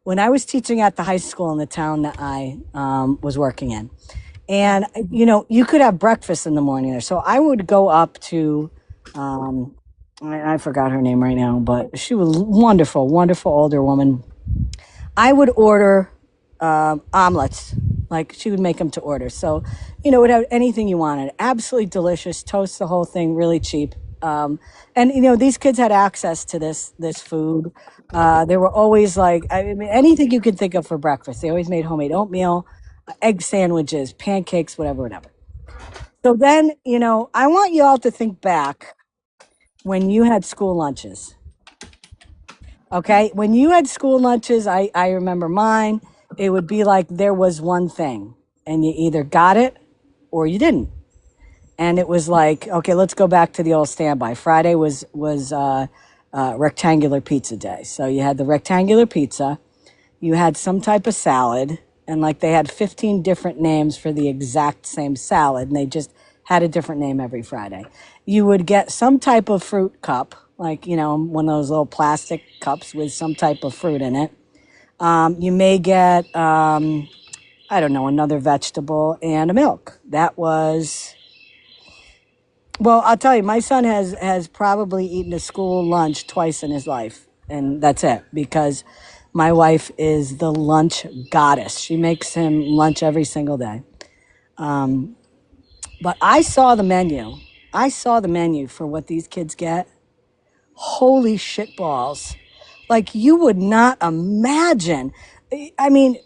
when I was teaching at the high school in the town that I was working in. And, you could have breakfast in the morning there. So I would go up to, I forgot her name right now, but she was wonderful, wonderful older woman. I would order omelets Like she would make them to order. So, would have anything you wanted. Absolutely delicious. Toast the whole thing, really cheap. And these kids had access to this food. They were always like, I mean, anything you could think of for breakfast. They always made homemade oatmeal, egg sandwiches, pancakes, whatever, whatever. So then, I want you all to think back when you had school lunches. Okay, when you had school lunches, I remember mine. It would be like there was one thing, and you either got it or you didn't. And it was like, okay, let's go back to the old standby. Friday was rectangular pizza day, so you had the rectangular pizza. You had some type of salad, and like they had 15 different names for the exact same salad, and they just had a different name every Friday. You would get some type of fruit cup, like, one of those little plastic cups with some type of fruit in it. You may get, I don't know, another vegetable and a milk. That was, well, I'll tell you, my son has probably eaten a school lunch twice in his life, and that's it because my wife is the lunch goddess. She makes him lunch every single day. But I saw the menu. I saw the menu for what these kids get. Holy shit balls. Like you would not imagine. I mean,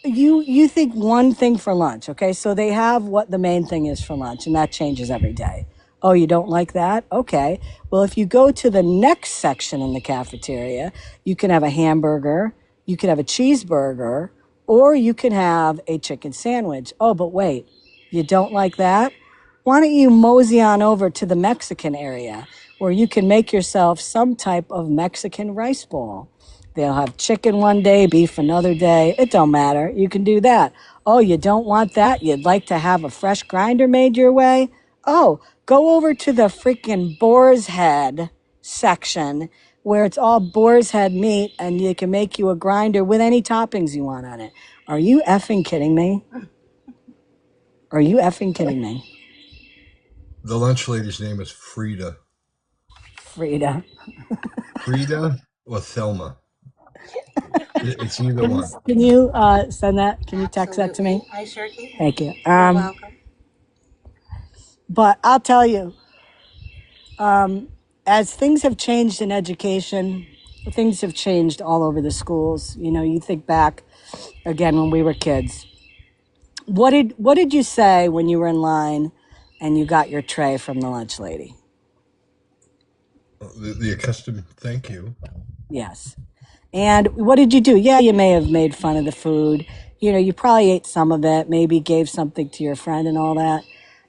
you think one thing for lunch, okay? So they have what the main thing is for lunch, and that changes every day. Oh, you don't like that? Okay. Well, if you go to the next section in the cafeteria, you can have a hamburger, you can have a cheeseburger, or you can have a chicken sandwich. Oh, but wait, you don't like that? Why don't you mosey on over to the Mexican area where you can make yourself some type of Mexican rice bowl? They'll have chicken one day, beef another day. It don't matter. You can do that. Oh, you don't want that? You'd like to have a fresh grinder made your way? Oh, go over to the freaking boar's head section where it's all boar's head meat and you can make you a grinder with any toppings you want on it. Are you effing kidding me? Are you effing kidding me? The lunch lady's name is Frida. Frida. Frida or Thelma. It's either one. Can you send that? Can you text that to me? I sure can. Thank you. You're welcome. But I'll tell you, as things have changed in education, things have changed all over the schools. You think back again when we were kids. What did you say when you were in line and you got your tray from the lunch lady? The accustomed thank you. Yes. And what did you do? Yeah, you may have made fun of the food. You probably ate some of it, maybe gave something to your friend and all that.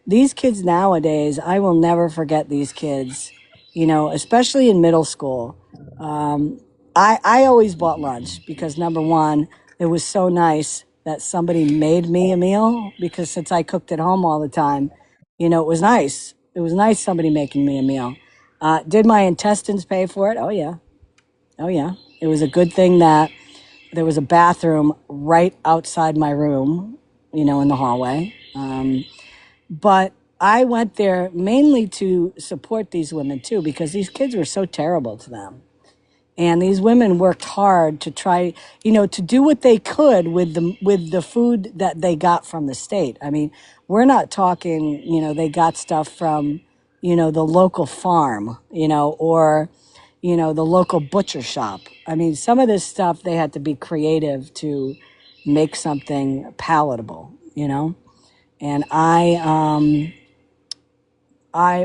These kids nowadays, I will never forget these kids, especially in middle school. I always bought lunch because number one, it was so nice that somebody made me a meal because since I cooked at home all the time, it was nice. It was nice somebody making me a meal. Did my intestines pay for it? Oh, yeah. Oh, yeah. It was a good thing that there was a bathroom right outside my room, in the hallway. But I went there mainly to support these women too, because these kids were so terrible to them. And these women worked hard to try, to do what they could with the food that they got from the state. I mean, we're not talking, they got stuff from, the local farm, or the local butcher shop. I mean, some of this stuff they had to be creative to make something palatable. And I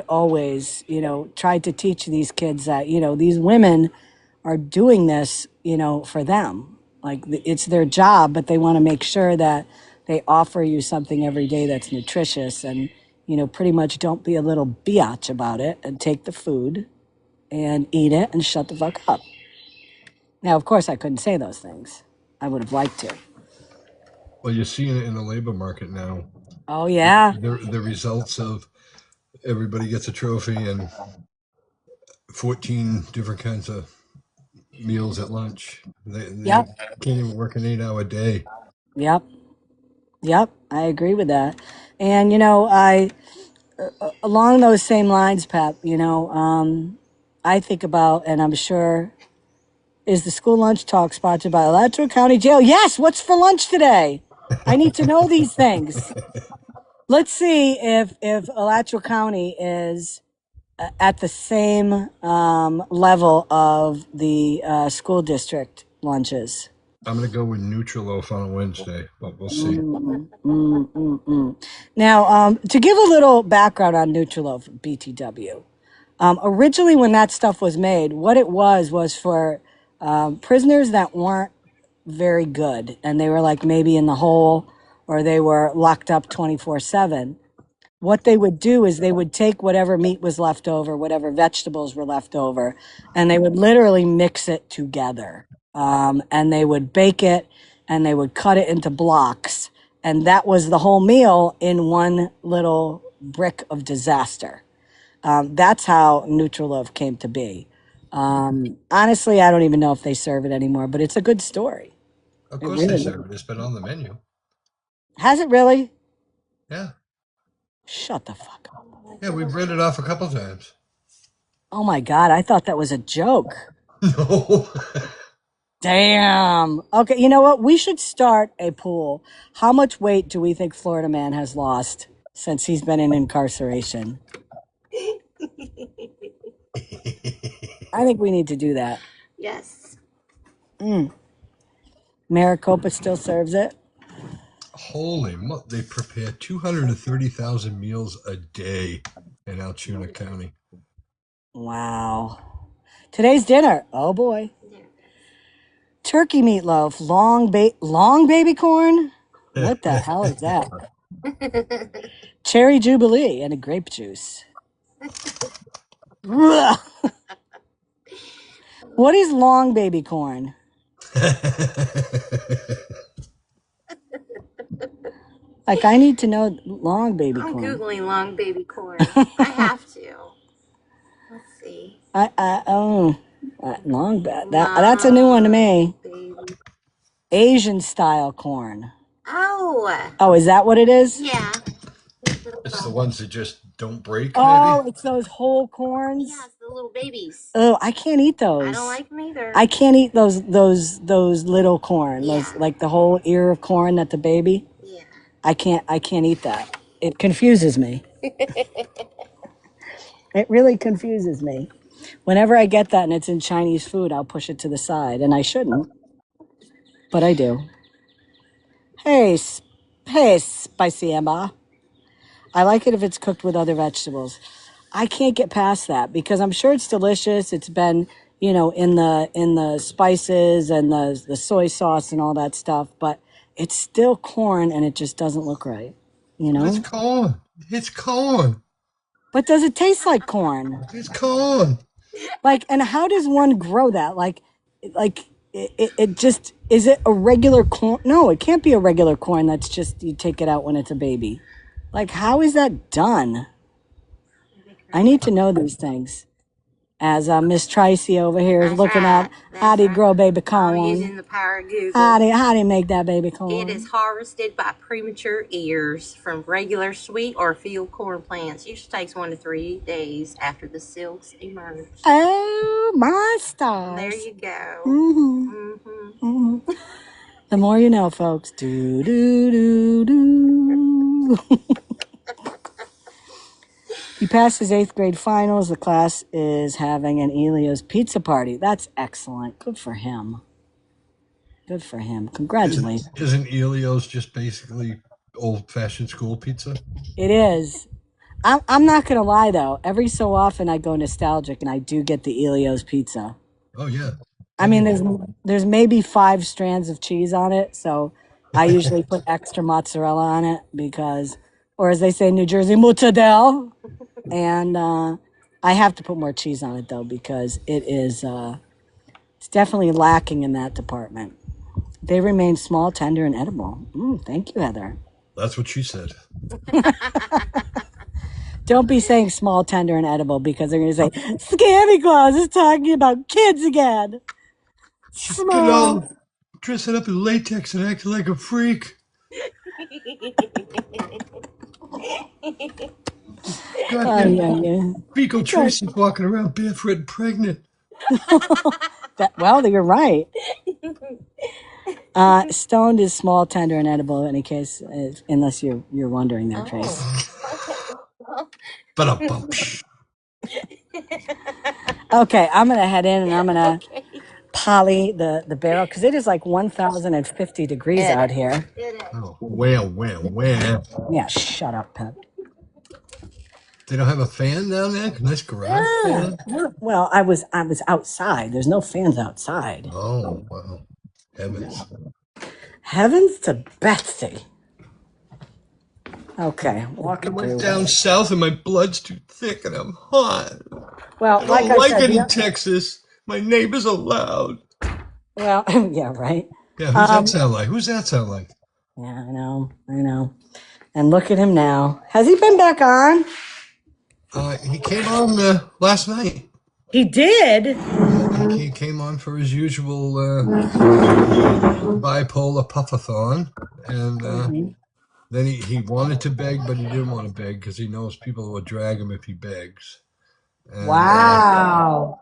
always, tried to teach these kids that, these women are doing this, for them. Like it's their job, but they want to make sure that they offer you something every day that's nutritious and, pretty much don't be a little biatch about it and take the food and eat it and shut the fuck up. Now, of course, I couldn't say those things. I would have liked to. Well, you're seeing it in the labor market now. Oh, yeah. The results of everybody gets a trophy and 14 different kinds of meals at lunch. They Yep. can't even work an 8-hour day. Yep. Yep. I agree with that. And, along those same lines, Pep, I think about, and I'm sure, is the school lunch talk sponsored by Alachua County Jail? Yes. What's for lunch today? I need to know these things. Let's see if Alachua County is at the same level of the school district lunches. I'm going to go with Neutraloaf on a Wednesday, but we'll see. Now, to give a little background on Nutriloaf BTW, originally when that stuff was made, what it was for prisoners that weren't very good, and they were like maybe in the hole or they were locked up 24/7. What they would do is they would take whatever meat was left over, whatever vegetables were left over, and they would literally mix it together. And they would bake it and they would cut it into blocks. And that was the whole meal in one little brick of disaster. That's how Nutrilove came to be. Honestly, I don't even know if they serve it anymore, but it's a good story. Of It course they really serve it. It's been on the menu. has it really? Yeah. Shut the fuck up. Yeah, we've read it off a couple times. Oh my God, I thought that was a joke. No. Damn. Okay, you know what? We should start a pool. How much weight do we think Florida man has lost since he's been in incarceration? I think we need to do that. Yes. Maricopa still serves it. Holy they prepare 230,000 meals a day in Altoona County. Wow. Today's dinner. Oh boy. Turkey meatloaf, long baby corn. What the hell is that? Cherry Jubilee and a grape juice. Ugh. What is long baby corn? Like, I need to know long baby I'm corn. Googling long baby corn. I have to. Let's see. Long that's a new one to me. Baby. Asian style corn. Oh. Oh, is that what it is? Yeah. It's the ones that just don't break, Oh, maybe? it's those whole corns. Yeah, it's the little babies. Oh, I can't eat those. I don't like them either. I can't eat those little corn. Yeah. Those like the whole ear of corn that the baby. Yeah. I can't eat that. It confuses me. It really confuses me. Whenever I get that and it's in Chinese food, I'll push it to the side, and I shouldn't, but I do. Hey, spicy Emma. I like it if it's cooked with other vegetables. I can't get past that because I'm sure it's delicious. It's been, in the spices and the soy sauce and all that stuff, but it's still corn and it just doesn't look right, It's corn. It's corn. But does it taste like corn? It's corn. Like, and how does one grow that? Like it just, is it a regular corn? No, it can't be a regular corn. That's just, you take it out when it's a baby. Like, how is that done? I need to know these things. As Miss Tracy over here is looking up how do you grow baby corn? I'm using the power of Google. How do you make that baby corn? It is harvested by premature ears from regular sweet or field corn plants. Usually takes 1 to 3 days after the silks emerge. Oh, my stars. There you go. The more you know, folks. Do, do, do, do. He passed his 8th grade finals. The class is having an Elio's pizza party. That's excellent. Good for him. Good for him. Congratulations. Isn't Elio's just basically old-fashioned school pizza? It is. I'm not going to lie, though. Every so often I go nostalgic and I do get the Elio's pizza. Oh, yeah. I mean, there's maybe 5 strands of cheese on it, so I usually put extra mozzarella on it because, or as they say in New Jersey, mozzarella. And I have to put more cheese on it, though, because it's definitely lacking in that department. They remain small, tender, and edible. Thank you, Heather. That's what she said. Don't be saying small, tender, and edible because they're going to say, Scammyclaus is talking about kids again. Small. Dressing up in latex and acting like a freak. Fecal Tracy's walking around barefoot and pregnant. Well, you're right. Stoned is small, tender, and edible. In any case, unless you're wondering there, Trace. But a bump. Okay, I'm gonna head in and I'm gonna Okay. poly the barrel because it is like 1,050 degrees It out is. here. It is. Oh, where? Yeah, shut up, Pep. They don't have a fan down there? Nice garage Ah, fan? well, I was outside. There's no fans outside. Oh, wow. Heavens. Heavens to Betsy. Okay, I walking went through. down south and my blood's too thick and I'm hot. Well, I like don't I like said, it in Texas. My neighbors are loud. well, yeah, right. Yeah, who's that sound like? Who's that sound like? Yeah, I know. And look at him now. Has he been back on? He came on last night. He did. He came on for his usual bipolar puffathon, and then he wanted to beg, but he didn't want to beg because he knows people will drag him if he begs. And, Wow.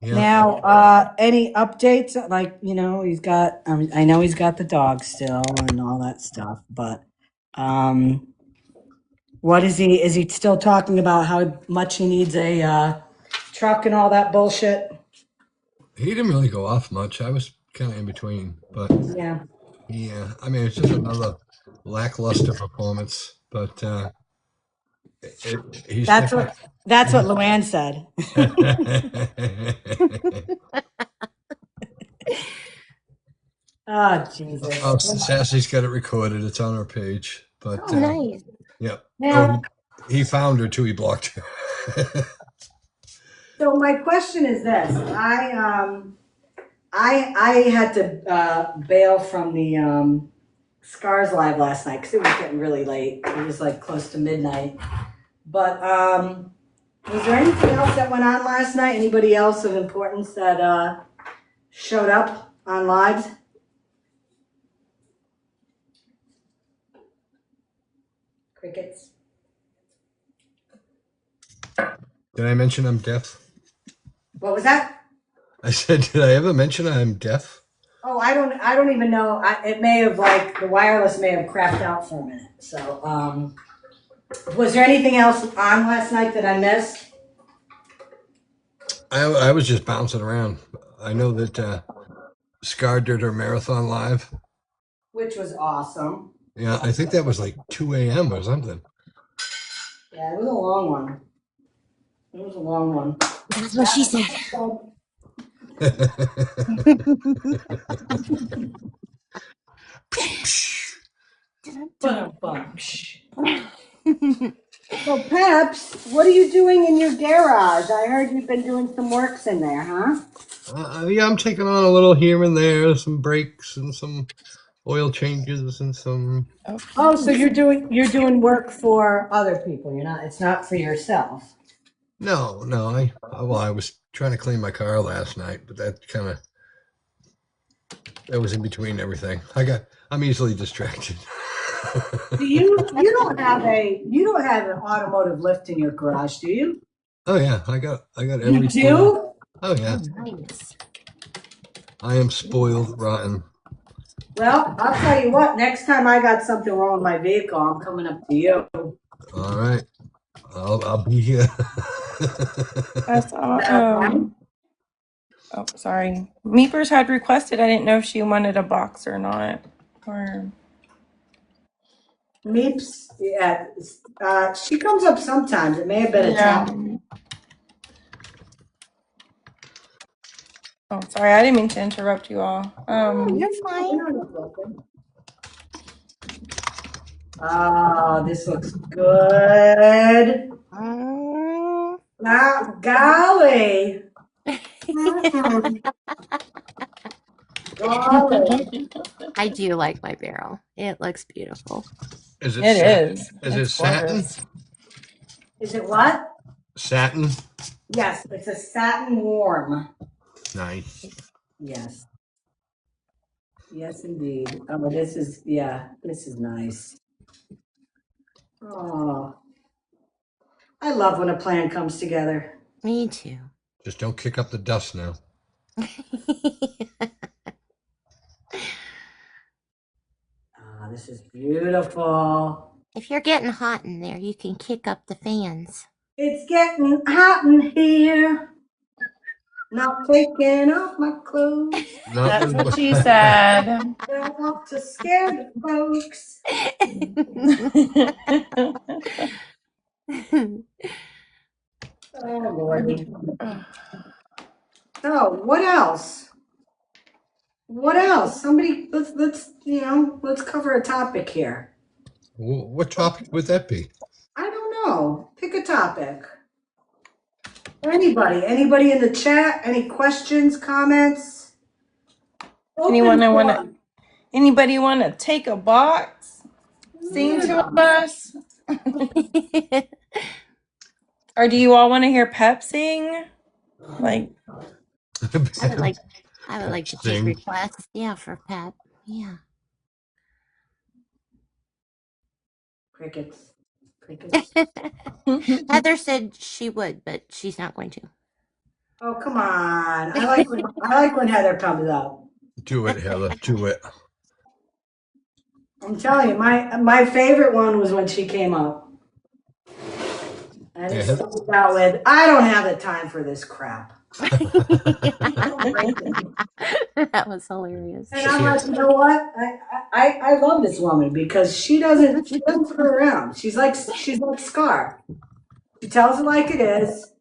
yeah. Now, any updates? Like, he's got. I know he's got the dog still and all that stuff, but what is he? Is he still talking about how much he needs a truck and all that bullshit? He didn't really go off much. I was kind of in between, but Yeah, yeah, I mean, it's just another lackluster performance. But he's that's what Luann said. Oh Jesus! Oh, Sassy's got it recorded. It's on our page. But Oh, nice. yeah. Now, He found her too. He blocked her. so my question is this: I had to bail from the Scars Live last night because it was getting really late. It was like close to midnight. But was there anything else that went on last night? Anybody else of importance that showed up on lives? Crickets. Did I mention I'm deaf? What was that? I said, did I ever mention I'm deaf? Oh, I don't even know. It may have the wireless may have crapped out for a minute. So, was there anything else on last night that I missed? I was just bouncing around. I know that Scar did her marathon live. Which was awesome. Yeah, I think that was like 2 a.m. or something. Yeah, it was a long one. It was a long one. That's what she said. So, Peps, what are you doing in your garage? I heard you've been doing some works in there, huh? Yeah, I'm taking on a little here and there, some brakes and some oil changes and some. Oh, so you're doing work for other people. It's not for yourself. No. I was trying to clean my car last night, but that was in between everything. I'm easily distracted. You don't have an automotive lift in your garage, do you? Oh yeah, I got You every tool. do? Oh yeah, Nice. I am spoiled rotten. Well, I'll tell you what, next time I got something wrong with my vehicle, I'm coming up to you. All right, I'll be here. I saw, oh, sorry. Meepers had requested. I didn't know if she wanted a box or not. Or Meeps, yeah, she comes up sometimes. It may have been a yeah. tap. Oh, sorry. I didn't mean to interrupt you all. You're fine. Oh, this looks good. Now, golly. Golly. I do like my barrel. It looks beautiful. Is it? It satin? is. Is it It's satin? gorgeous. Is it what? Satin. Yes, it's a satin warm. Nice. Yes. Yes, indeed. Oh, this is nice. Oh, I love when a plan comes together. Me too. Just don't kick up the dust now. this is beautiful. If you're getting hot in there, you can kick up the fans. It's getting hot in here. Not taking off my clothes. Not That's what with she said. Don't want to scare the folks. Oh, Lordy. So, what else? What else? Somebody, let's cover a topic here. what topic would that be? I don't know. Pick a topic. Anybody in the chat? Any questions, comments? Anyone Open want to? forum. Anybody want to take a box? Sing to us? Or do you all want to hear Pep sing? Like, I would like to take Sing. requests. Yeah, for Pep. Yeah. Crickets. Crickets. Heather said she would, but she's not going to. Oh, come on. I like when Heather comes up. Do it, Heather. Do it. I'm telling you, my favorite one was when she came up. And it Yeah. started out with, I don't have the time for this crap. That was hilarious. And I'm like, you know what? I love this woman because she doesn't screw around. She's like Scar. She tells it like it is.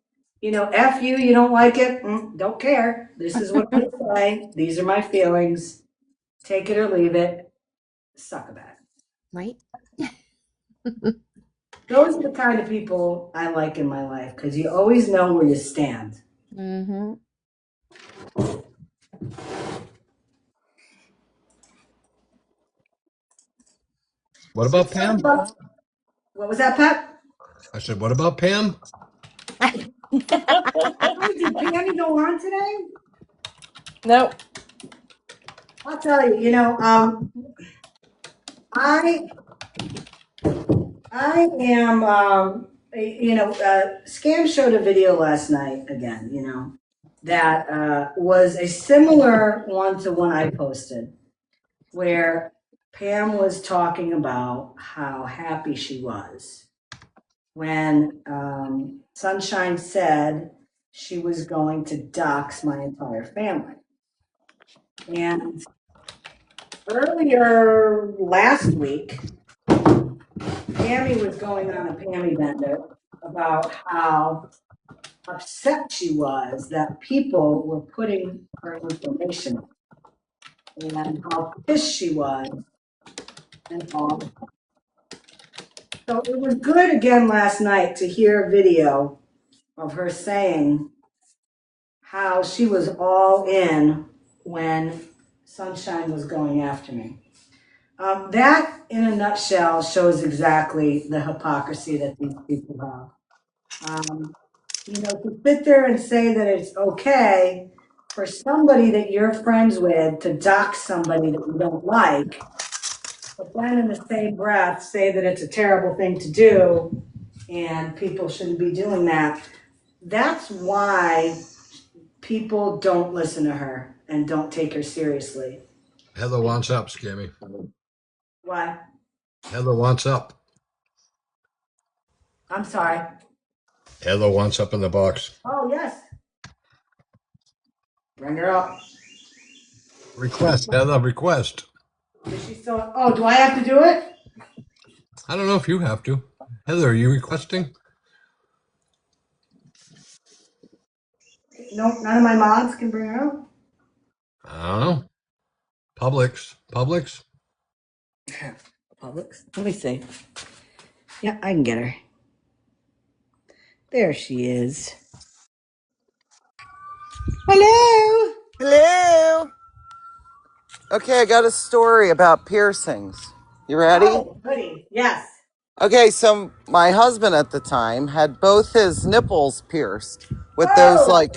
F you, you don't like it, don't care. This is what I say. These are my feelings. Take it or leave it. Suck about it. Right? Those are the kind of people I like in my life because you always know where you stand. Mm-hmm. What about Pam? What was that, Pep? I said, what about Pam? Did Pammy go on today? nope. I'll tell you, I am, Scam showed a video last night again, that was a similar one to one I posted, where Pam was talking about how happy she was when Sunshine said she was going to dox my entire family. And earlier last week, Pammy was going on a Pammy bender about how upset she was that people were putting her information and how pissed she was and all. So it was good again last night to hear a video of her saying how she was all in when Sunshine was going after me. That, in a nutshell, shows exactly the hypocrisy that these people have. To sit there and say that it's okay for somebody that you're friends with to dox somebody that you don't like, but then in the same breath say that it's a terrible thing to do and people shouldn't be doing that. That's why people don't listen to her and don't take her seriously. Heather wants up, Scammy. Why? Heather wants up. I'm sorry. Heather wants up in the box. Oh, yes. Bring her up. Request, Heather, request. Is she still? Oh, do I have to do it? I don't know if you have to. Heather, are you requesting? No, none of my mods can bring her up. I don't know. Publix. Publix? Let me see. Yeah, I can get her. There she is. Hello. Hello. Okay, I got a story about piercings. You ready? Oh, goody. Yes. Okay, so my husband at the time had both his nipples pierced with those Oh,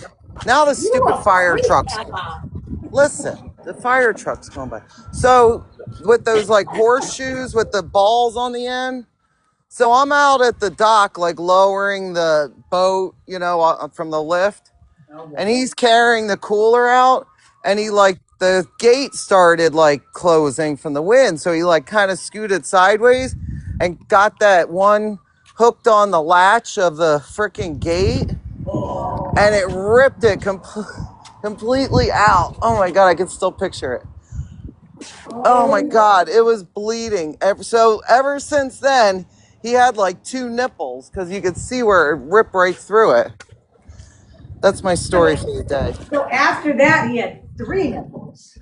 now the you stupid a fire freak, trucks. Emma. Listen, the fire truck's going by. So with those horseshoes with the balls on the end. So I'm out at the dock, lowering the boat, from the lift. Oh, boy. And he's carrying the cooler out, and he the gate started like closing from the wind. So he like kind of scooted sideways and got that one hooked on the latch of the freaking gate, and it ripped it completely out. Oh my God, I can still picture it. Oh my God, it was bleeding. So ever since then, he had like 2 nipples because you could see where it ripped right through it. That's my story for the day. So after that, he had 3 nipples.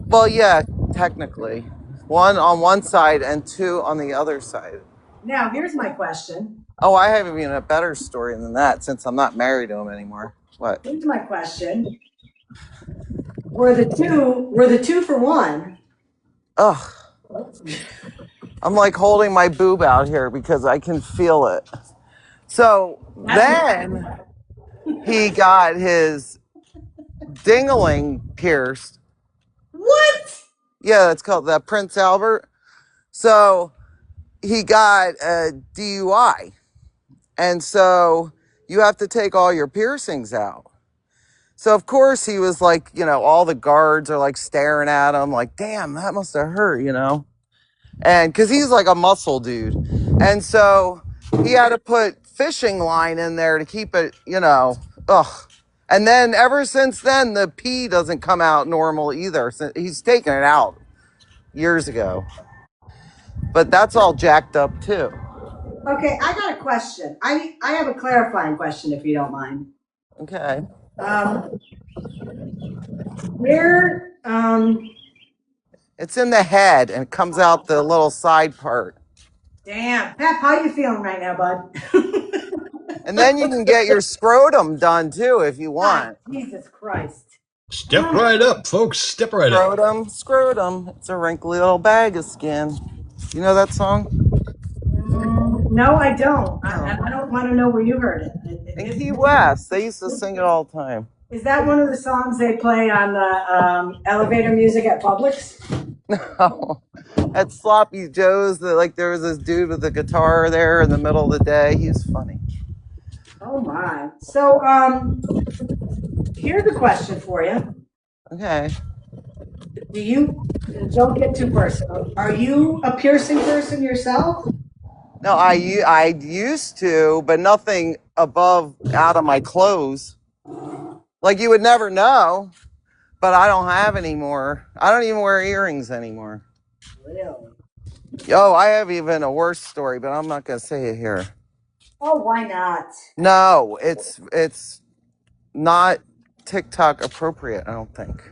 Well, yeah, technically. 1 on one side and 2 on the other side. Now, here's my question. Oh, I have even a better story than that since I'm not married to him anymore. What? Here's my question. Were the two for one? Ugh. I'm like holding my boob out here because I can feel it. So then he got his dingling pierced. What? Yeah, that's called that Prince Albert. So he got a DUI. And so you have to take all your piercings out. So of course he was like, all the guards are like staring at him like, damn, that must have hurt. And because he's like a muscle dude. And so he had to put fishing line in there to keep it, ugh. And then ever since then, the pee doesn't come out normal either. So he's taken it out years ago. But that's all jacked up too. Okay, I got a question. I have a clarifying question, if you don't mind. Okay. It's in the head and it comes out the little side part. Damn. Pep, how you feeling right now, bud? And then you can get your scrotum done too if you want. Jesus Christ. Step right up, folks. Step right up. Scrotum. It's a wrinkly little bag of skin. You know that song? No, I don't. I don't want to know where you heard it. In Key West. They used to sing it all the time. Is that one of the songs they play on the elevator music at Publix? No. At Sloppy Joe's, there was this dude with a guitar there in the middle of the day. He was funny. Oh my. So, here's a question for you. Okay. Don't get too personal. Are you a piercing person yourself? No, I used to, but nothing above out of my clothes. Like you would never know, but I don't have anymore. I don't even wear earrings anymore. Really? Oh, I have even a worse story, but I'm not going to say it here. Oh, why not? No, it's not TikTok appropriate, I don't think.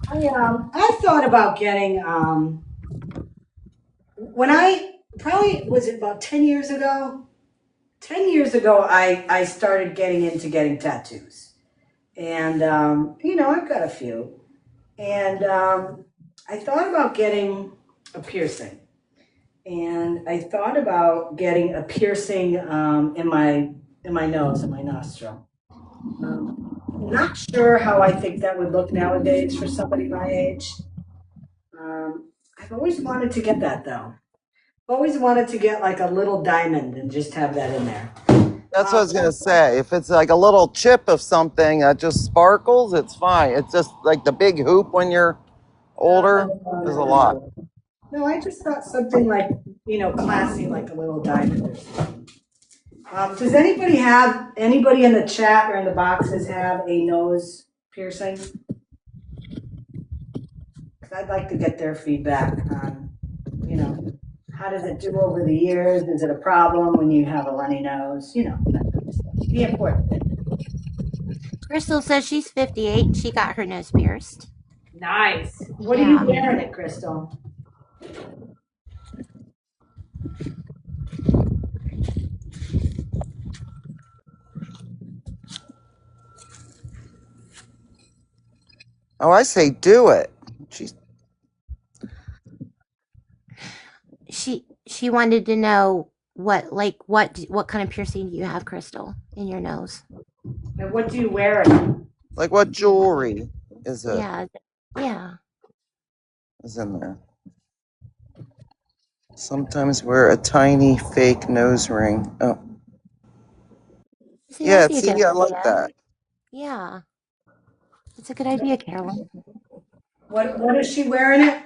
I thought about getting when was it about 10 years ago? 10 years ago, I started getting tattoos. And, I've got a few. And I thought about getting a piercing. And I thought about getting a piercing in my nose, in my nostril. Not sure how I think that would look nowadays for somebody my age. I've always wanted to get that though. Always wanted to get like a little diamond and just have that in there. That's what I was going to say. If it's like a little chip of something that just sparkles, it's fine. It's just like the big hoop when you're older is a lot. No, I just thought something like, classy, like a little diamond or something. Does anybody in the chat or in the boxes have a nose piercing? Because I'd like to get their feedback on, how does it do over the years? Is it a problem when you have a runny nose? That kind of stuff. The important thing. Crystal says she's 58. She got her nose pierced. Nice. What are you wearing it, Crystal? Oh, I say do it. She wanted to know what kind of piercing do you have, Crystal, in your nose? And what do you wear? Like what jewelry is it? Yeah. Is in there. Sometimes wear a tiny fake nose ring. Oh. See, I like that. Yeah. It's a good idea, Caroline. What is she wearing it?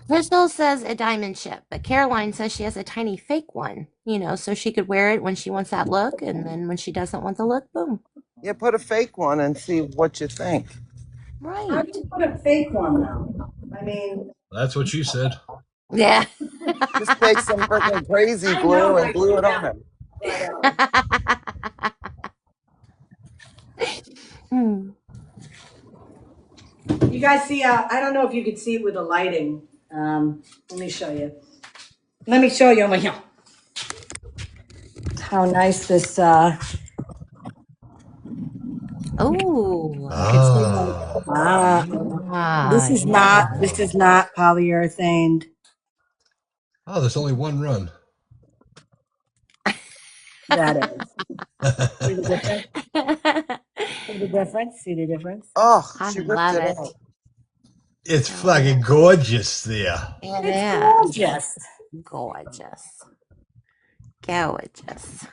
Crystal says a diamond ship, but Caroline says she has a tiny fake one, so she could wear it when she wants that look, and then when she doesn't want the look, boom. Yeah, put a fake one and see what you think. Right. How do you put a fake one though? I mean, That's what she said. Yeah. Just take some freaking crazy I know glue and I glue it do on that. him. Hmm. You guys see, I don't know if you could see it with the lighting. Let me show you. Let me show you over here. How nice this, Oh. this is not, Yeah. this is not polyurethane. Oh, there's only one run. That is. See the difference? See the difference? See the difference? Oh, I she ripped love it it. out. It's Oh, fucking gorgeous there. It It's is. gorgeous. Gorgeous. Gorgeous.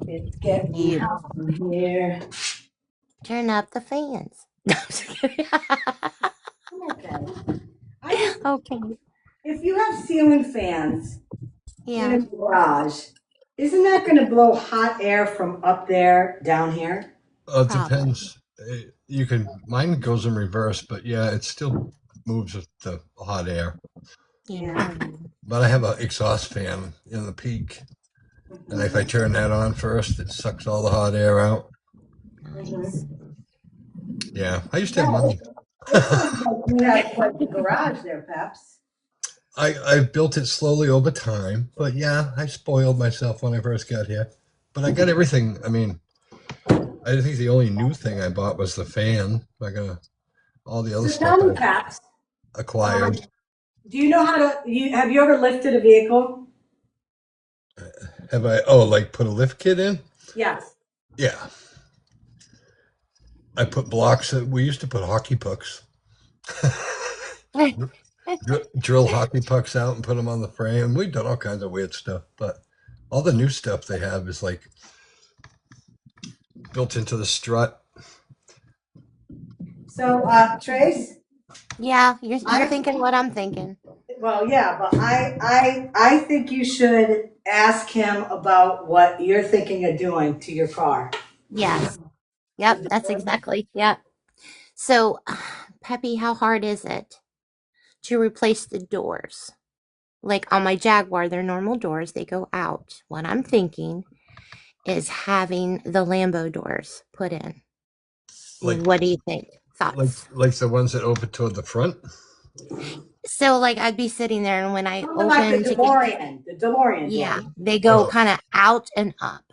It's getting Beautiful. hot in here. Turn up the fans. No, I'm just kidding. Okay. I just, Okay. if you have ceiling fans in Yeah. a garage, isn't that going to blow hot air from up there down here? It Probably. depends. You can, mine goes in reverse, but yeah, it still moves with the hot air. Yeah. But I have an exhaust fan in the peak, and if I turn that on first, it sucks all the hot air out. Nice. Yeah, I used to have mine. It sounds like you have quite the garage there, Peps. I built it slowly over time, but yeah, I spoiled myself when I first got here. But I got everything. I mean, I think the only new thing I bought was the fan. I got all the other So stuff tell me, I Peps, acquired. do you know how to, have you ever lifted a vehicle? Have I? Oh, like put a lift kit in? Yes. Yeah, I put blocks. We used to put hockey pucks. Drill hockey pucks out and put them on the frame. We've done all kinds of weird stuff, but all the new stuff they have is like built into the strut. So, Trace? Yeah, you're thinking what I'm thinking. Well, yeah, but I think you should ask him about what you're thinking of doing to your car. Yes. Yep, that's exactly. Yep. So, Peppy, how hard is it to replace the doors? Like on my Jaguar, they're normal doors, they go out. What I'm thinking is having the Lambo doors put in. Like What do you think? Thoughts? like the ones that open toward the front. So, like, I'd be sitting there, and when I Something like open the to get, DeLorean, the DeLorean yeah, door. they go Oh. kind of out and up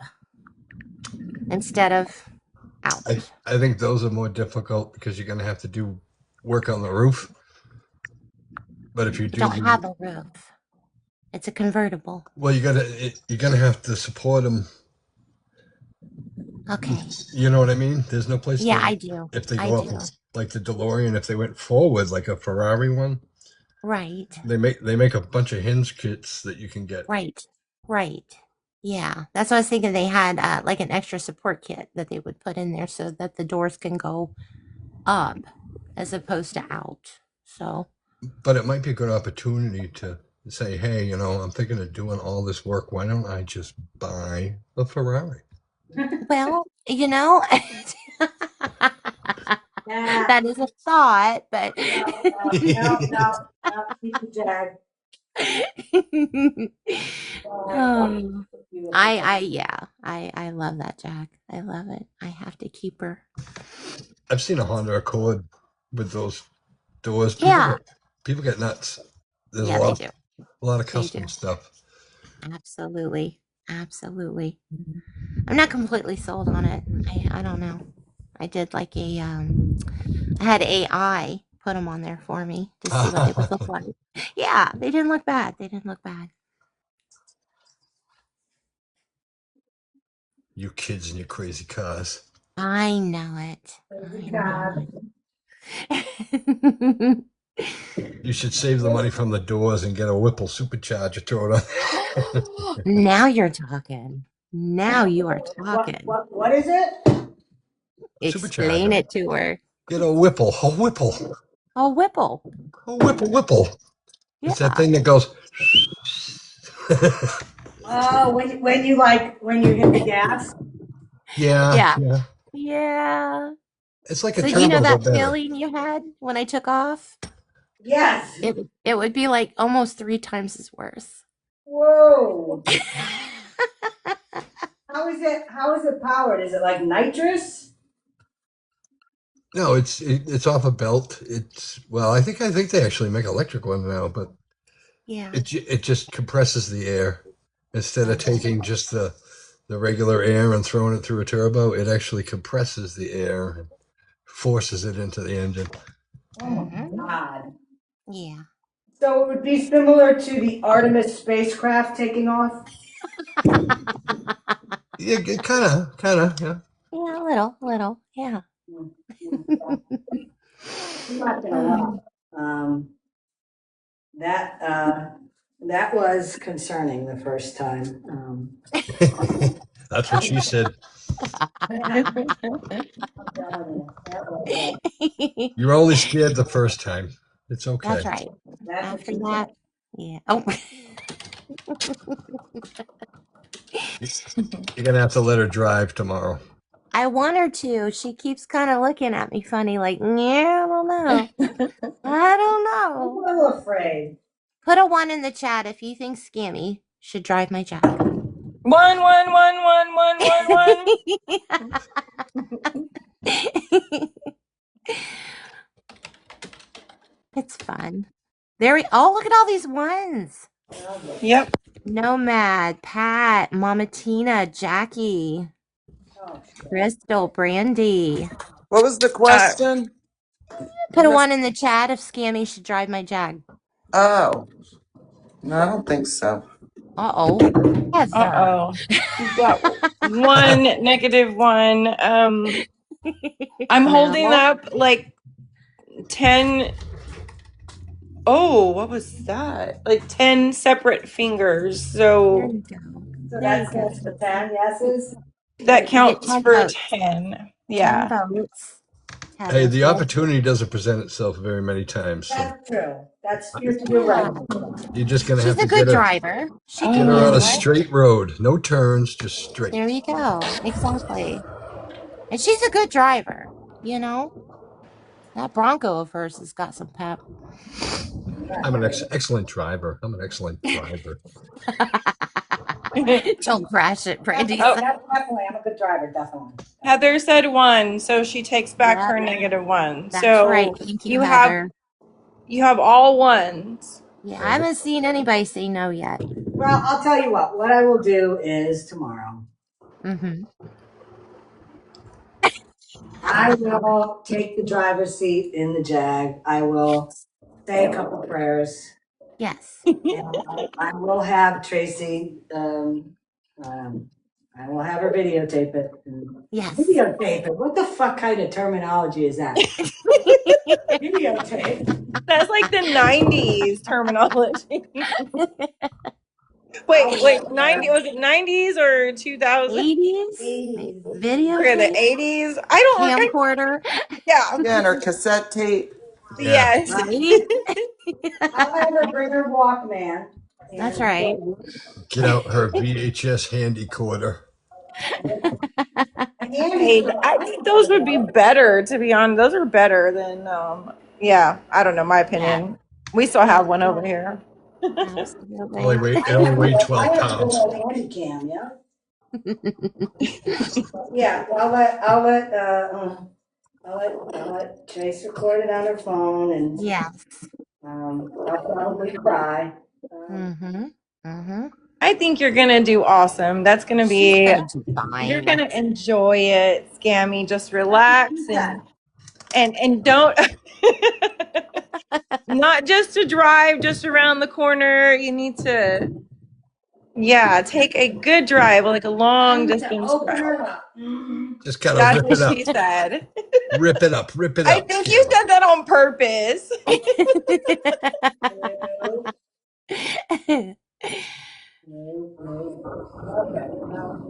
instead of out. I think those are more difficult because you're going to have to do work on the roof. But if you You do, don't have a roof. It's a convertible. well, you're gonna have to support them. Okay. You know what I mean? There's no place. Yeah, to, I do. If they I go up do. like the DeLorean, if they went forward like a Ferrari one, Right. they make a bunch of hinge kits that you can get. Right. Right. Yeah. That's what I was thinking. They had like an extra support kit that they would put in there so that the doors can go up as opposed to out. So, But it might be a good opportunity to say, hey, I'm thinking of doing all this work. Why don't I just buy a Ferrari? well, Yeah. that is a thought, but No, keep the Jag. I love that Jack. I love it. I have to keep her. I've seen a Honda Accord with those doors. Yeah. People get nuts. There's Yeah, they do. a lot of They custom do. stuff. Absolutely. Absolutely. I'm not completely sold on it. I don't know. I did like I had AI put them on there for me to see what they would look like. Yeah, they didn't look bad. They didn't look bad. You kids and your crazy cars. I know it. You should save the money from the doors and get a Whipple supercharger, throw it on. Now you're talking. Now you are talking. What is it? Explain Supercharger. it to her. Get a Whipple. A Whipple. Oh, Whipple. A Whipple. Whipple. It's that Yeah. thing that goes. Oh, when you hit the gas. Yeah, Yeah. yeah. Yeah. It's like a So you know turbo, that but better. feeling you had when I took off? Yes. It would be like almost 3 times as worse. Whoa. How is it powered? Is it like nitrous? No, it's off a belt. It's well, I think they actually make electric ones now, but Yeah. it just compresses the air instead of Oh, taking just the regular air and throwing it through a turbo. It actually compresses the air and forces it into the engine. oh Mm-hmm. my God. Yeah. So it would be similar to the Artemis spacecraft taking off? Yeah, it kind of, yeah. Yeah, a little. Yeah. Mm, mm. I'm not gonna lie. Um, that, that was concerning the first time. That's what she said. Yeah, I'm telling you, that was, You're only scared the first time. It's okay. That's right. that's what After she said. that, yeah. Oh, You're gonna have to let her drive tomorrow. I want her to. She keeps kind of looking at me funny, like, yeah, I don't know. I don't I'm a know. little afraid. Put a 1 in the chat if you think Scammy should drive my Jag. One, one, one, one, one, one, one. It's fun. There we. Oh, look at all these ones. Oh, boy. Yep. Nomad, Pat, Mama Tina, Jackie, Oh, shit. Crystal, Brandy. What was the Uh, question? Put a Miss- 1 in the chat if Scammy should drive my Jag. Oh, no, I don't think so. Uh-oh. Heather. uh-oh. You've got one, -1. I'm holding No. up like 10. Oh, what was that? Like 10 separate fingers. There So you go. So There you that's go. the 10 yeses? that You get counts 10 for votes. 10. 10 Yeah. votes. Hey, Heather the said, opportunity doesn't present itself very many times, so That's true. You're right. yeah. you're just gonna She's have a to good driver. She get can her on a handle Oh. it. straight road, no turns, just straight. There you go. Exactly. And she's a good driver. You know, that Bronco of hers has got some pep. I'm an excellent driver. I'm an excellent driver. Don't crash it, Brandy Oh, said. Definitely. I'm a good driver, definitely. Heather said 1, so she takes back Yep, her -1. that's right. So Thank you, you have Heather. you have all ones. Yeah, I So haven't seen anybody say no yet. Well, I'll tell you what I will do is tomorrow, Mm-hmm. I will take the driver's seat in the Jag. I will say a couple prayers. Yes. And I will have Tracy, I will have her videotape it. Yes. Videotape it? What the fuck kind of terminology is that? Videotape? That's like the 90s terminology. I'll Wait, let 90, was it 90s or 2000? 80s? Eighty. Maybe Okay, the videotape? 80s. I don't remember. Camcorder? Yeah. Yeah, and her cassette tape. yeah, Yes. Right? I'll have her bring her Walkman. That's And right. get out her VHS handy quarter. a handy Hey, I think those would be better, to be honest. Those are better than yeah, I don't know, my Yeah, opinion. We still have one over here. absolutely. It only weighed I 12 have a good pounds. old handy cam, yeah. Yeah, I'll let Trace record it on her phone, and Yes. I'll probably cry. Mm-hmm. Mm-hmm. I think you're gonna do awesome. That's gonna She's be gonna do you're fine. gonna enjoy it, Scammy. Just relax and don't not just to drive just around the corner. You need to yeah, take a good drive, like a long And to distance open drive. her up. Mhm. Just gotta That's rip what it up. she said. Rip it up. Rip it I up, think you Scammy. said that on purpose. No, no. Okay, well,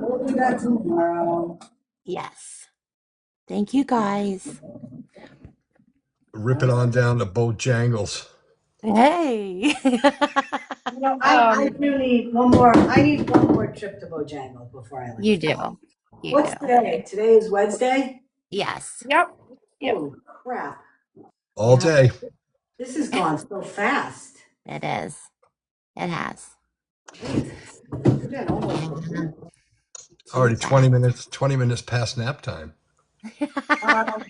we'll do that tomorrow. Yes. Thank you guys. Rip it on down to Bojangles. Hey. I do need one more. I need one more trip to Bojangles before I You leave. do. You What's do. today? Today is Wednesday. Yes. Yep. Yep. Holy crap! All Yeah, day. This has gone so fast. it is. It has. Jesus. It's been almost. Yeah. Too Already 20 fast. minutes, 20 minutes past nap time. Um,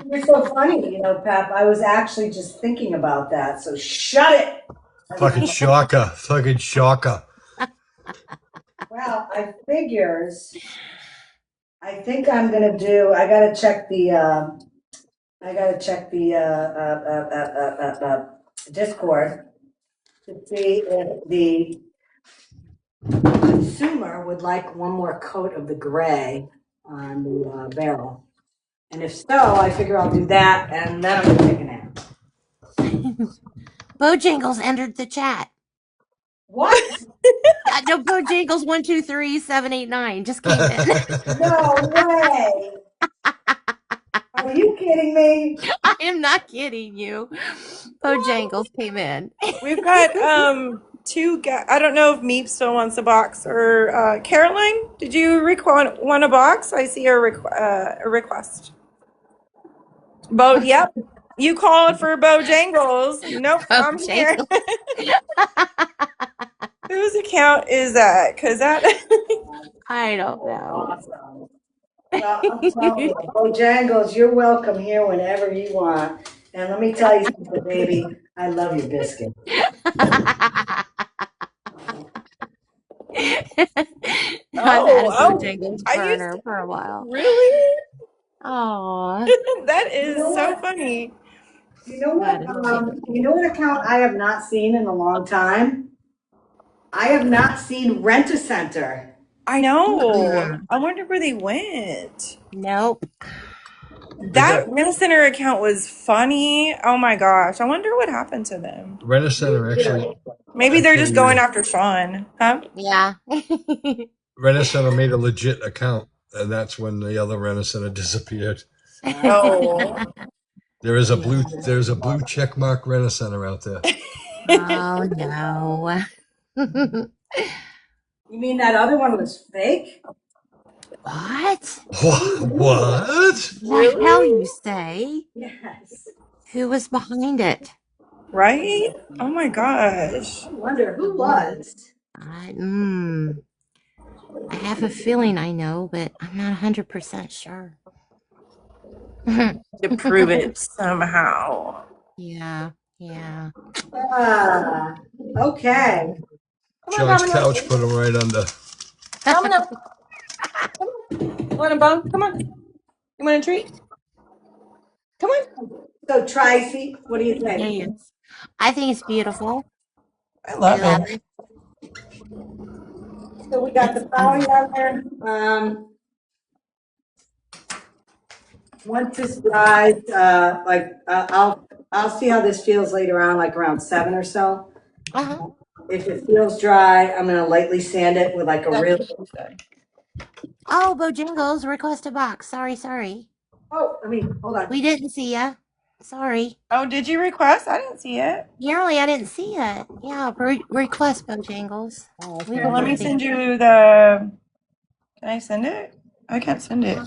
you're so funny, Pep. I was actually just thinking about that. So shut it. Fucking shocker. Fucking shocker. Well, I think I'm gonna do. I gotta check the. Discord to see if the consumer would like one more coat of the gray on the barrel. And if so, I figure I'll do that, and then I'm gonna take a nap. Bojangles entered the chat. What? No, Bojangles 123789 just came in. No way. Are you kidding me? I am not kidding you. Bojangles came in. We've got two guys. I don't know if Meep still wants a box or Caroline. Did you want a box? I see a request. Yep. You called for Bojangles. Nope, I'm here. Bojangles. Whose account is that? Because that. I don't know. Awesome. Well, I'm telling you, Bojangles, you're welcome here whenever you want. And let me tell you something, baby. I love your biscuit. I've had a Oh, Bojangles I used burner for a while. really. Oh, That You is know so what? funny. that is cute. You know what account I have not seen in a long time? I have not seen Rent-A-Center. I know. Mm-mm. I wonder where they went. Nope. They That got Rent Center account was funny. Oh my gosh. I wonder what happened to them. Rent-A-Center Maybe they're just going after Sean. Huh? Yeah. Rent-A-Center made a legit account, and that's when the other Rent-A-Center disappeared. Oh. There's a blue check mark Rent-A-Center out there. Oh no. You mean that other one was fake? What? What? The hell you Really? say? Yes. Who was behind it? Right? Oh my gosh. I wonder who was. I, I have a feeling I know, but I'm not 100% sure. To prove it somehow. Yeah, yeah. Okay. John's couch put him right under. Coming up. You want a bone? Come on. You want a treat? Come on. So Tracy, what do you think? Yes. I think it's beautiful. I I love love it. it. So we got It's the following on there. Once this dries, I'll see how this feels later on, like around 7 or so. uh-huh. If it feels dry, I'm gonna lightly sand it with like a real. Oh, Bojangles, request a box. Sorry. Hold on. We didn't see ya. Sorry. Oh, did you request? I didn't see it. Apparently, I didn't see it. Yeah, request Bojangles. Oh, We okay. will Let me not be. send you the. Can I send it? I can't send it.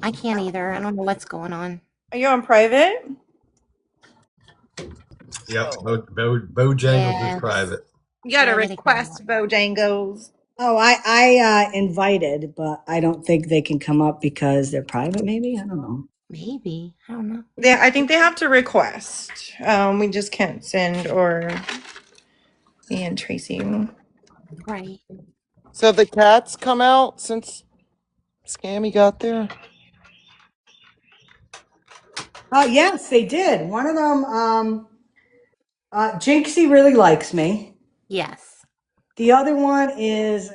I can't either. I don't know what's going on. Are you on private? Yep, Bojangles is Yeah, private. You got to private account. request Bojangles. Oh, I invited, but I don't think they can come up because they're private. Maybe I don't know. Maybe. I don't know. Yeah, I think they have to request. We just can't send or me and Tracy. Right. So the cats come out since Scammy got there? Yes, they did. One of them, Jinxie really likes me. Yes. The other one is,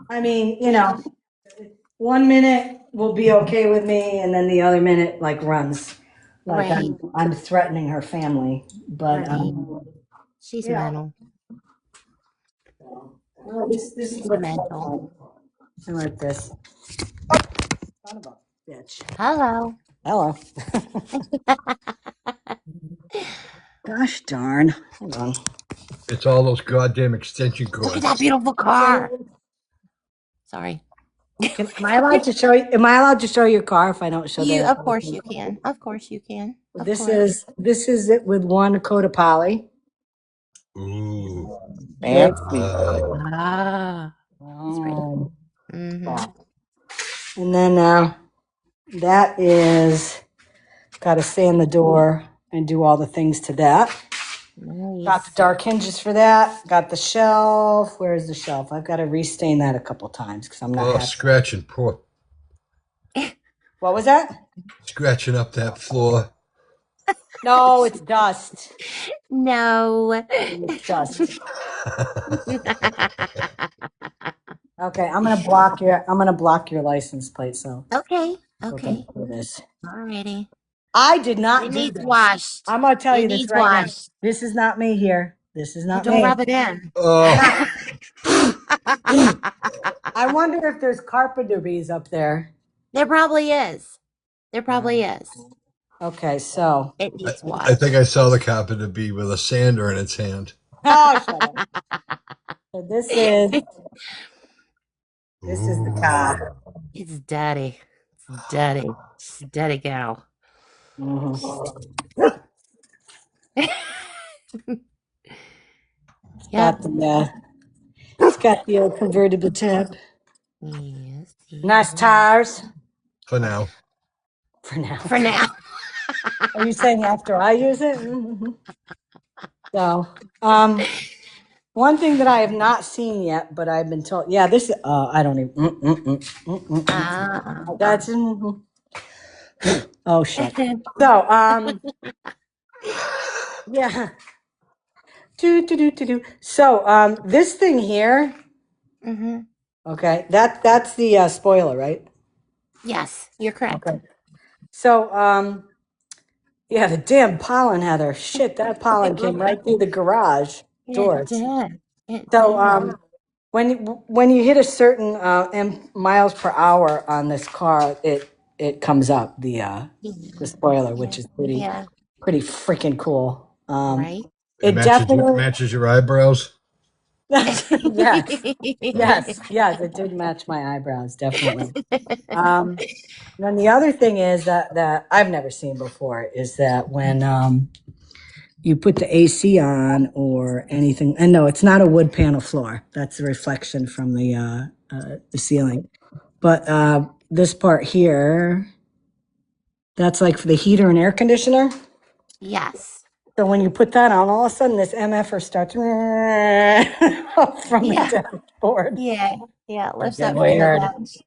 I mean, 1 minute will be okay with me, and then the other minute, like, runs. Like Right. I'm threatening her family. But, Right. She's yeah. mental. Well, this is She's what mental. I like this. Son of a bitch. Hello. Hello. Gosh darn. Hold on. It's all those goddamn extension Look at cords. that beautiful car. Sorry. Am I allowed to show you? Am I allowed to show your car if I don't show You, the? of course you can. Of course you can. Of This course. is it with one coat of poly. Ooh. Great. Fancy. Ah. That's pretty. Um, Mm-hmm. and then that is got to sand the door and do all the things to that. Got the Nice. dark hinges for that. Got the shelf. Where's the shelf? I've got to restain that a couple times because I'm not Oh, happy. scratching, poor. What was that? Scratching up that floor. No, it's dust. No. It's dust. Okay, I'm gonna block your license plate. So Okay. don't Okay. do this. Alrighty. I did not It do needs this. washed. I'm gonna tell It you this needs right now. washed. This is not me here. This is Oh, not don't me. rub it in. Oh, I wonder if there's carpenter bees up there. There probably is. There probably is. Okay, so It I, needs I think washed. I saw the carpenter bee with a sander in its hand. oh, shut up. So this is the car. Ooh. It's daddy. It's daddy. It's daddy gal. Mhm. Yep. It's got the old convertible top. Yes. Nice Yes. tires For now. for now. For now. Are you saying after I use it? Mhm. So, one thing that I have not seen yet, but I've been told, yeah, this. I don't even. Ah. That's. Oh shit. So, yeah. Do. So, this thing here. Mm-hmm. Okay, that's the spoiler, right? Yes, you're correct. Okay. So, yeah, the damn pollen, Heather. Shit, that pollen came right through the garage It doors. did. It So, did. when you hit a certain miles per hour on this car, it comes up the spoiler, which Yeah. is Yeah. pretty freaking cool. Right. It It definitely matches your eyebrows. yes, it did match my eyebrows, definitely. And then the other thing is that I've never seen before is that when you put the AC on or anything, and no, it's not a wood panel floor. That's a reflection from the ceiling. But this part here, that's like for the heater and air conditioner. Yes. So when you put that on, all of a sudden this MFR starts from the Yeah. dashboard. Yeah. Yeah. It lifts Freaking up from the weird. bench.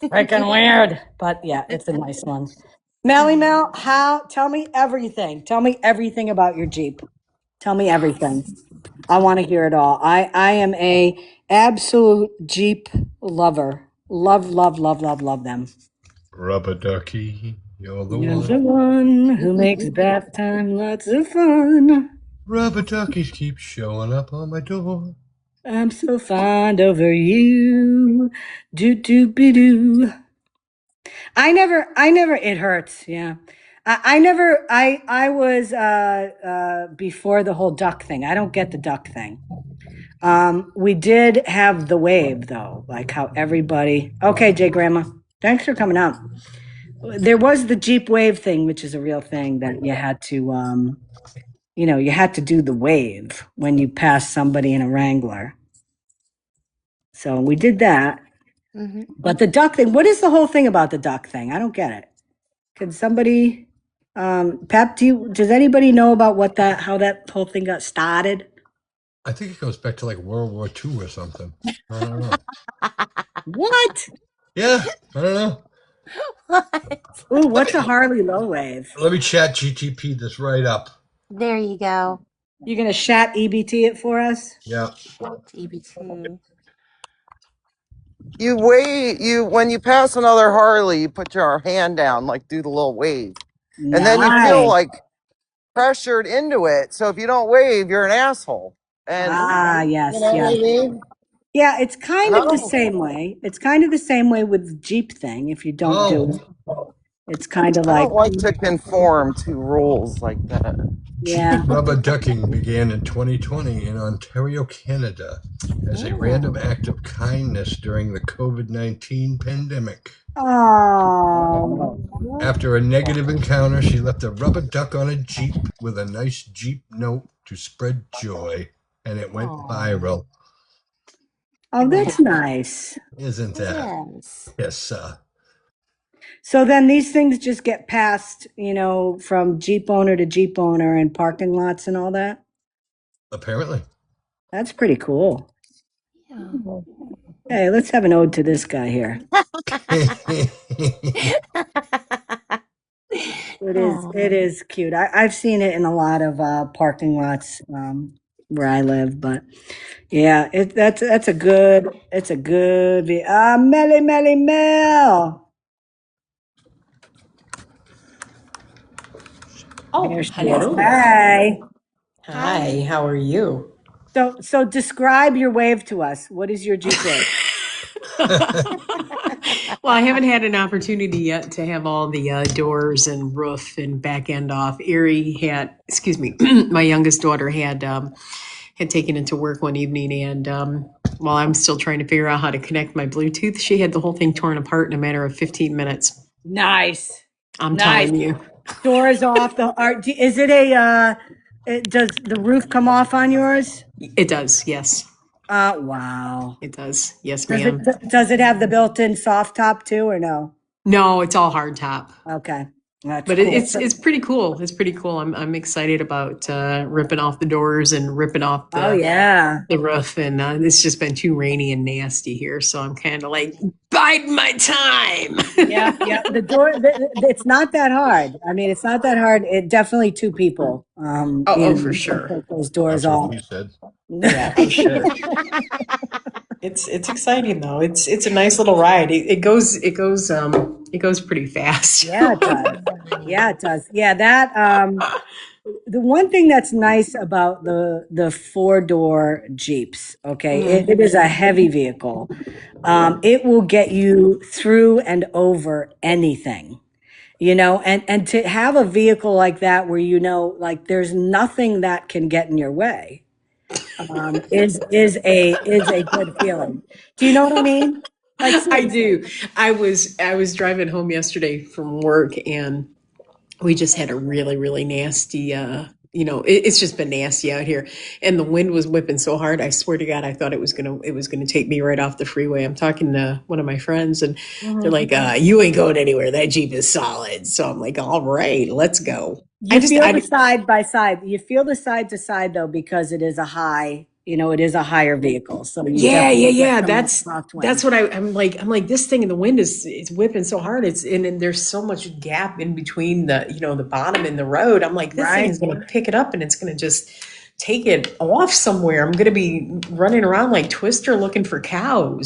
Freaking weird. But yeah, it's a nice one. Melly Mel, tell me everything. Tell me everything about your Jeep. Tell me everything. I want to hear it all. I am a absolute Jeep lover. Love them. Rubber ducky, you're the You're one. the one who makes bath time lots of fun. Rubber duckies keep showing up on my door. I'm so fond over you. Do be doo. I never, it hurts. Yeah. I never, I was, before the whole duck thing. I don't get the duck thing. We did have the wave though, like how everybody, okay, Jay Grandma, thanks for coming out. There was the Jeep wave thing, which is a real thing that you had to, you had to do the wave when you passed somebody in a Wrangler. So we did that. Mm-hmm. But the duck thing, what is the whole thing about the duck thing? I don't get it. Could somebody, Pep, does anybody know about how that whole thing got started? I think it goes back to like World War II or something. I don't know. What? Yeah, I don't know. What? Ooh, what's a Harley low wave? Let me chat GTP this right up. There you go. You gonna chat EBT it for us? Yeah. TBT. You wait, when you pass another Harley, you put your hand down, like do the little wave. And then you feel Nice. like pressured into it. So if you don't wave, you're an asshole. And Ah, you yes, know what I yes. mean? Yeah, it's kind of the Oh, same way. It's kind of the same way with the Jeep thing. If you don't do Oh, it, it's kind of I like, don't like to conform to rules like that. Jeep yeah. rubber ducking began in 2020 in Ontario, Canada, as a random Oh. act of kindness during the COVID-19 pandemic. Oh. After a negative encounter, she left a rubber duck on a Jeep with a nice Jeep note to spread joy, and it went Oh, viral. oh, that's nice. Isn't that? Yes. Yes, So then these things just get passed, from Jeep owner to Jeep owner and parking lots and all that. apparently. That's pretty cool. Yeah. Hey, let's have an ode to this guy here. It is, Oh, it is cute. I've seen it in a lot of parking lots where I live, but yeah, that's a good, it's a good, Melly Melly Mel. There Oh, she is. hello. Hi. hi. Hi, how are you? So describe your wave to us. What is your Jeep wave? Well, I haven't had an opportunity yet to have all the doors and roof and back end off. Erie had, excuse me, my youngest daughter had taken it to work one evening, and while I'm still trying to figure out how to connect my Bluetooth, she had the whole thing torn apart in a matter of 15 minutes. Nice. I'm Nice. telling you, Doors off the art. Is it does the roof come off on yours? it does. Yes, Wow. it does. Yes, Does it ma'am. does it have the built-in soft top too or no? No, it's all hard top. Okay. That's But cool. it's pretty cool. It's pretty cool. I'm excited about ripping off the doors and ripping off Oh yeah. the roof, and it's just been too rainy and nasty here, so I'm kind of like biding my time. Yeah, yeah. The door it's not that hard. I mean, it's not that hard. It definitely two people. Oh, for sure. Take those doors That's what off. he said. Yeah, for sure. It's exciting though. It's a nice little ride. It goes pretty fast. Yeah, it does. Yeah, it does. Yeah, that the one thing that's nice about the four-door Jeeps, okay, Mhm. it is a heavy vehicle. It will get you through and over anything, and to have a vehicle like that where like there's nothing that can get in your way, is a good feeling. Do you know what I mean? Like I seriously. do. I was driving home yesterday from work, and we just had a really nasty it's just been nasty out here, and the wind was whipping so hard. I swear to God, I thought it was gonna take me right off the freeway. I'm talking to one of my friends, and they're Mhm. like, you ain't going anywhere, that Jeep is solid. So I'm like, all right, let's go. i You just feel the i side by side. You feel the side to side though because it is a higher vehicle. So you Yeah, yeah, definitely get yeah. some of the That's crosswind. what I'm like, this thing in the wind is whipping so hard. And there's so much gap in between the bottom and the road. I'm like, this thing Right? is gonna pick it up and it's gonna just take it off somewhere. I'm gonna be running around like Twister looking for cow.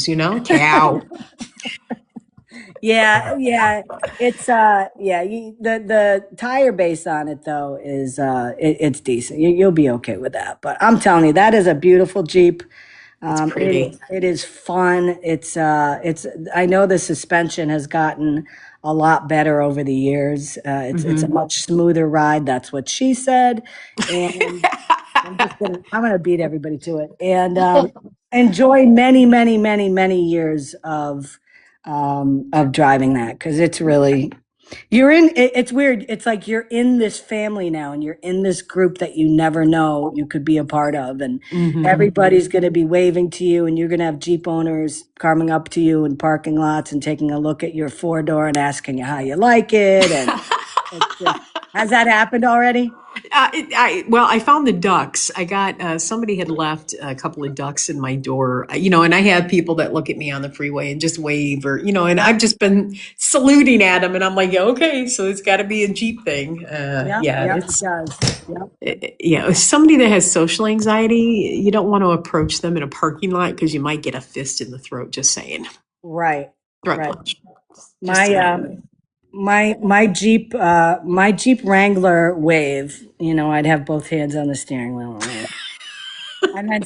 Yeah, yeah. It's the tire base on it though is it's decent. You'll be okay with that. But I'm telling you, that is a beautiful Jeep. It's pretty. It is fun. It's I know the suspension has gotten a lot better over the years. It's a Hmm. much smoother ride. That's what she said. And I'm gonna beat everybody to it and enjoy many, many, many, many years of driving that because it's really it's weird. It's like you're in this family now and you're in this group that you never know you could be a part of. And Hmm. everybody's going to be waving to you and you're going to have Jeep owners coming up to you in parking lots and taking a look at your four door and asking you how you like it. And it's just, has that happened already? Well, I found the ducks. I got somebody had left a couple of ducks in my door, and I have people that look at me on the freeway and just wave, and Yep. I've just been saluting at them, and I'm like, okay, so it's got to be a Jeep thing. Yep. Yeah, Yep. It does. Yep. somebody that has social anxiety, you don't want to approach them in a parking lot because you might get a fist in the throat. Just saying, Right. throat Right. punch. Just My a my Jeep Wrangler wave, I'd have both hands on the steering wheel. And then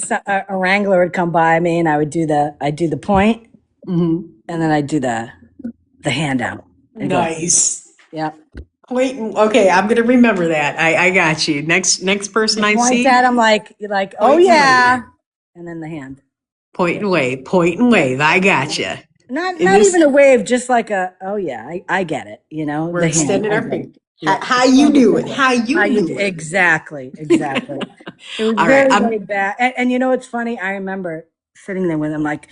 a wrangler would come by me, and I'd do the point, Hmm. and then I'd do the handout. And go, Nice. yeah. Wait, okay, I'm gonna remember that. I got you. Next person You I point see, at them you're like, oh point and wave. yeah, and then the hand. Point and wave. Point and wave. I got you. In Not even this, a wave, just like a, oh yeah, I get it. You know, we're the hand. extending I our get it. finger. Yeah. How you doing? How How you you doing? exactly. It was All right. very, very bad. And you know, it's funny. I remember sitting there with him, like,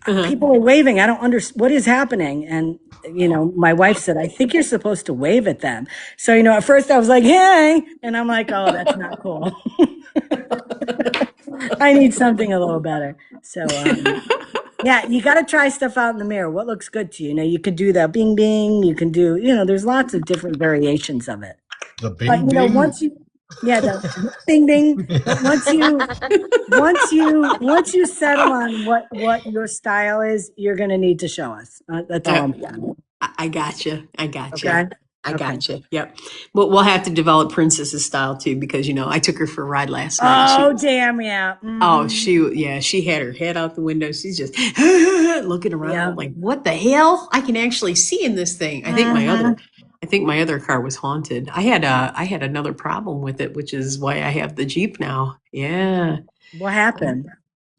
Uh-huh. people are waving. I don't understand what is happening. And, you know, my wife said, I think you're supposed to wave at them. So, you know, at first I was like, hey, and I'm like, oh, that's not cool. I need something a little better. So, yeah, you got to try stuff out in the mirror. What looks good to you? You know, you could do the bing bing. You can do, you know, there's lots of different variations of it. The But bing you know, bing. once you, yeah, the ding ding. But once you settle on what your style is, you're gonna need to show us. That's all Uh, I'm saying. I got you. I got you. Okay. I Okay. got you. Yep. But we'll have to develop Princess's style too, because I took her for a ride last night. And Oh damn yeah. Mm-hmm. she had her head out the window. She's just looking around. Yeah. I'm like, what the hell? I can actually see in this thing. Mm-hmm. I think my other car was haunted. I had another problem with it, which is why I have the Jeep now. Yeah. What happened?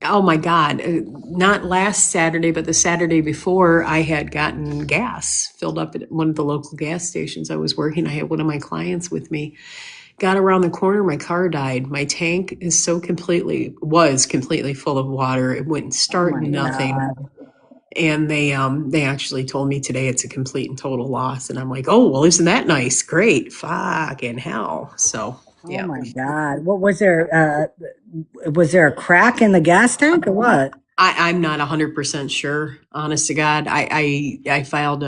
Oh my God. Not last Saturday, but the Saturday before, I had gotten gas filled up at one of the local gas stations I was working. I had one of my clients with me. Got around the corner, my car died. My tank was completely full of water. It wouldn't Oh start my nothing. god. And they actually told me today it's a complete and total loss. And I'm like, oh, well, isn't that nice? Great. Fucking hell. So, Oh yeah. my god. What was there? Was there a crack in the gas tank or what? I'm not 100% sure, honest to God. I filed,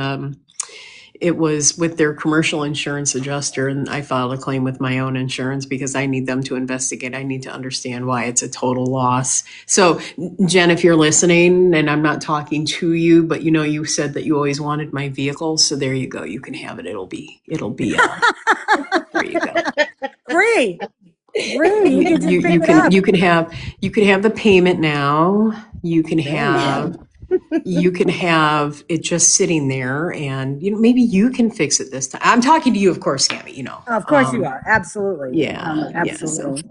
it was with their commercial insurance adjuster, and I filed a claim with my own insurance because I need them to investigate. I need to understand why it's a total loss. So, Jen, if you're listening, and I'm not talking to you, but you said that you always wanted my vehicle, so there you go. You can have it. There you go. Free. Free. You can just pick You it up. you can have the payment now. There you go. You can have it just sitting there, and maybe you can fix it this time. I'm talking to you, of course, Scammy. Of course you are. Absolutely. Yeah. So Absolutely.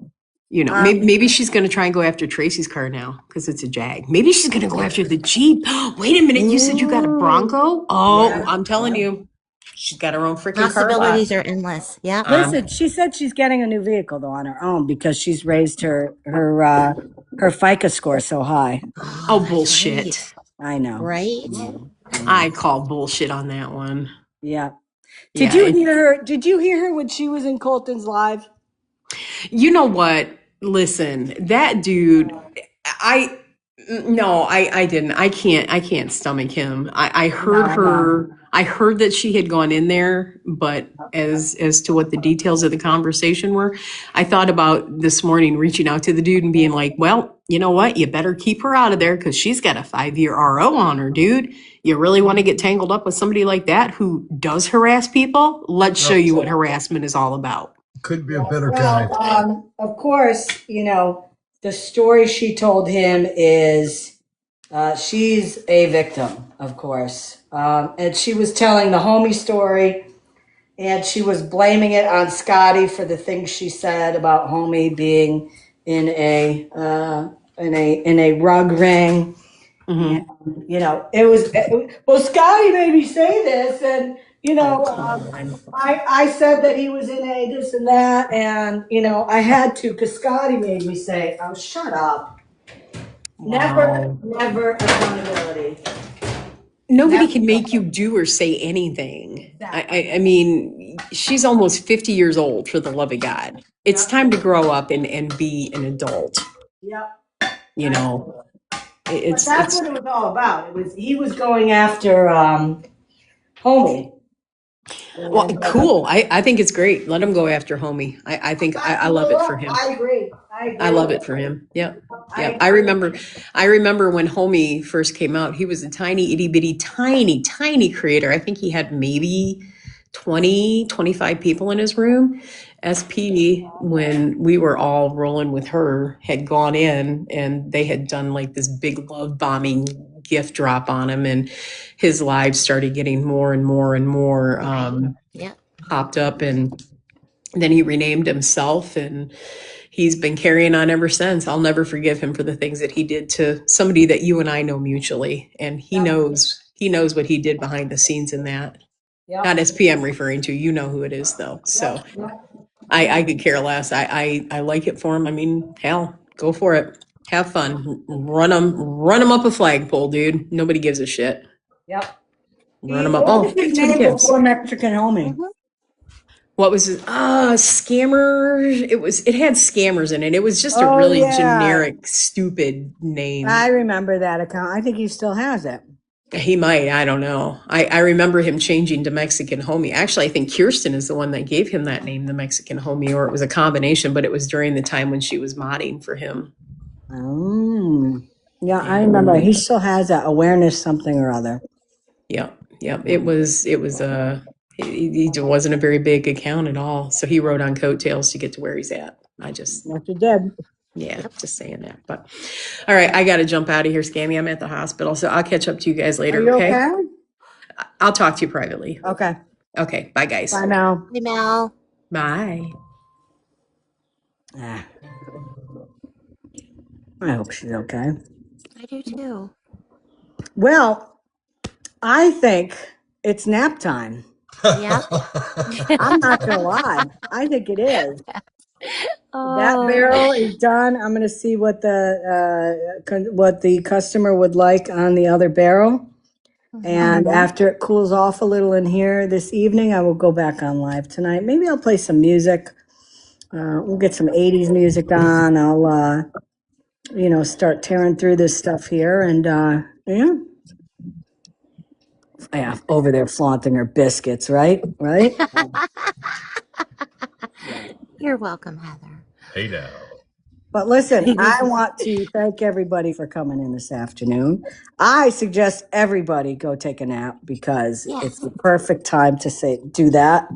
maybe she's going to try and go after Tracy's car now because it's a Jag. Maybe she's going to go after the Jeep. Wait a minute, you said you got a Bronco? Oh, Yeah. I'm telling you, she's got her own freaking car lot. Possibilities are endless. Yeah. Listen, she said she's getting a new vehicle though on her own because she's raised her FICO score so high. Oh, bullshit! I know. Right. I call bullshit on that one. Yeah. Did Yeah, you hear her? Did you hear her when she was in Colton's live? you know what? Listen, that dude, I no, I didn't. I can't stomach him. I No, heard I know. her. I heard that she had gone in there, but as to what the details of the conversation were, I thought about this morning reaching out to the dude and being like, well, you know what? You better keep her out of there because she's got a 5-year RO on her, dude. You really want to get tangled up with somebody like that who does harass people? Let's show you what harassment is all about. Could be a better guy. Well, of course, you know, the story she told him is she's a victim, of course. And she was telling the homie story, and she was blaming it on Scotty for the things she said about homie being in a rug ring. Hmm. And, you know, well, Scotty made me say this, and you Oh, know, come on. I said that he was in a this and that, and you know, I had to because Scotty made me say, "Oh, shut up." Wow. Never accountability. Nobody Never. can make you do or say anything. Exactly. I mean, she's almost 50 years old, for the love of God. It's time to grow up and be an adult. Yep. You know, But that's it's what it was all about. He was going after homie. well, And, cool. I think it's great. Let him go after homie. I think I love it for him. I agree. I love it for him. Yep. Yep. I I remember when Homie first came out, he was a tiny, itty bitty, tiny, tiny creator. I think he had maybe 20, 25 people in his room. SP, when we were all rolling with her, had gone in and they had done like this big love bombing gift drop on him, and his lives started getting more and more and more Yep. popped up, and then he renamed himself, and he's been carrying on ever since. I'll never forgive him for the things that he did to somebody that you and I know mutually, and he knows what he did behind the scenes in that. Not Yep. SP I'm referring to. You know who it is though. So I could care less. I like it for him. I mean, hell, go for it. Have fun. Run them up a flagpole, dude. Nobody gives a shit. Yep. Run them up. Oh, What was his thanks for the name gifts. before Mexican homie? Mhm. What was it? Scammer. It had scammers in it. It was just a Oh really yeah, generic, stupid name. I remember that account. I think he still has it. He might. I don't know. I remember him changing to Mexican Homie. Actually, I think Kirsten is the one that gave him that name, the Mexican Homie, or it was a combination, but it was during the time when she was modding for him. Oh, yeah, I Yeah. remember. He still has that awareness something or other. Yeah. Yeah. It wasn't a very big account at all. So he rode on coattails to get to where he's at. Yes, he did. Yeah, just saying that. But all right, I got to jump out of here, Scammy. I'm at the hospital. So I'll catch up to you guys Are later. you Okay. okay? I'll talk to you privately. Okay. Okay. Bye, guys. Bye now. Hey, Mel. Bye. Ah, I hope she's okay. I do too. Well, I think it's nap time. Yep. I'm not gonna lie. I think it is. That Oh. barrel is done. I'm gonna see what what the customer would like on the other barrel. And after it cools off a little in here this evening, I will go back on live tonight. Maybe I'll play some music. We'll get some 80s music on. I'll start tearing through this stuff here, and yeah, over there flaunting her biscuits, right? You're welcome, Heather. Hey now. But listen, I want to thank everybody for coming in this afternoon. I suggest everybody go take a nap because it's the perfect time to do that.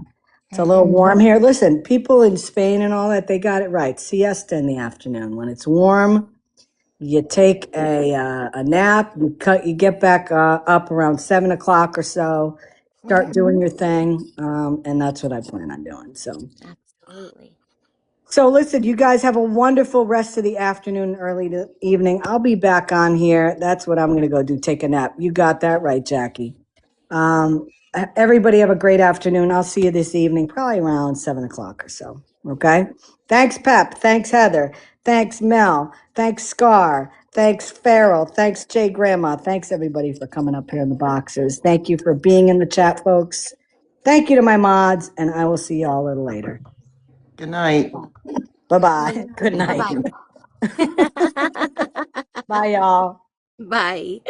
It's a little warm here. Listen, people in Spain and all that, they got it right. Siesta in the afternoon. When it's warm, you take a nap, you get back up around 7 o'clock or so, start doing your thing. And that's what I plan on doing. Absolutely. So listen, you guys have a wonderful rest of the afternoon, early evening. I'll be back on here. That's what I'm going to go do, take a nap. You got that right, Jackie. Everybody have a great afternoon. I'll see you this evening, probably around 7 o'clock or so. Okay. Thanks, Pep. Thanks, Heather. Thanks, Mel. Thanks, Scar. Thanks, Farrell. Thanks, Jay Grandma. Thanks, everybody, for coming up here in the boxers. Thank you for being in the chat, folks. Thank you to my mods, and I will see you all a little later. Good night. Bye-bye. Good night. Bye-bye. Bye, y'all. Bye.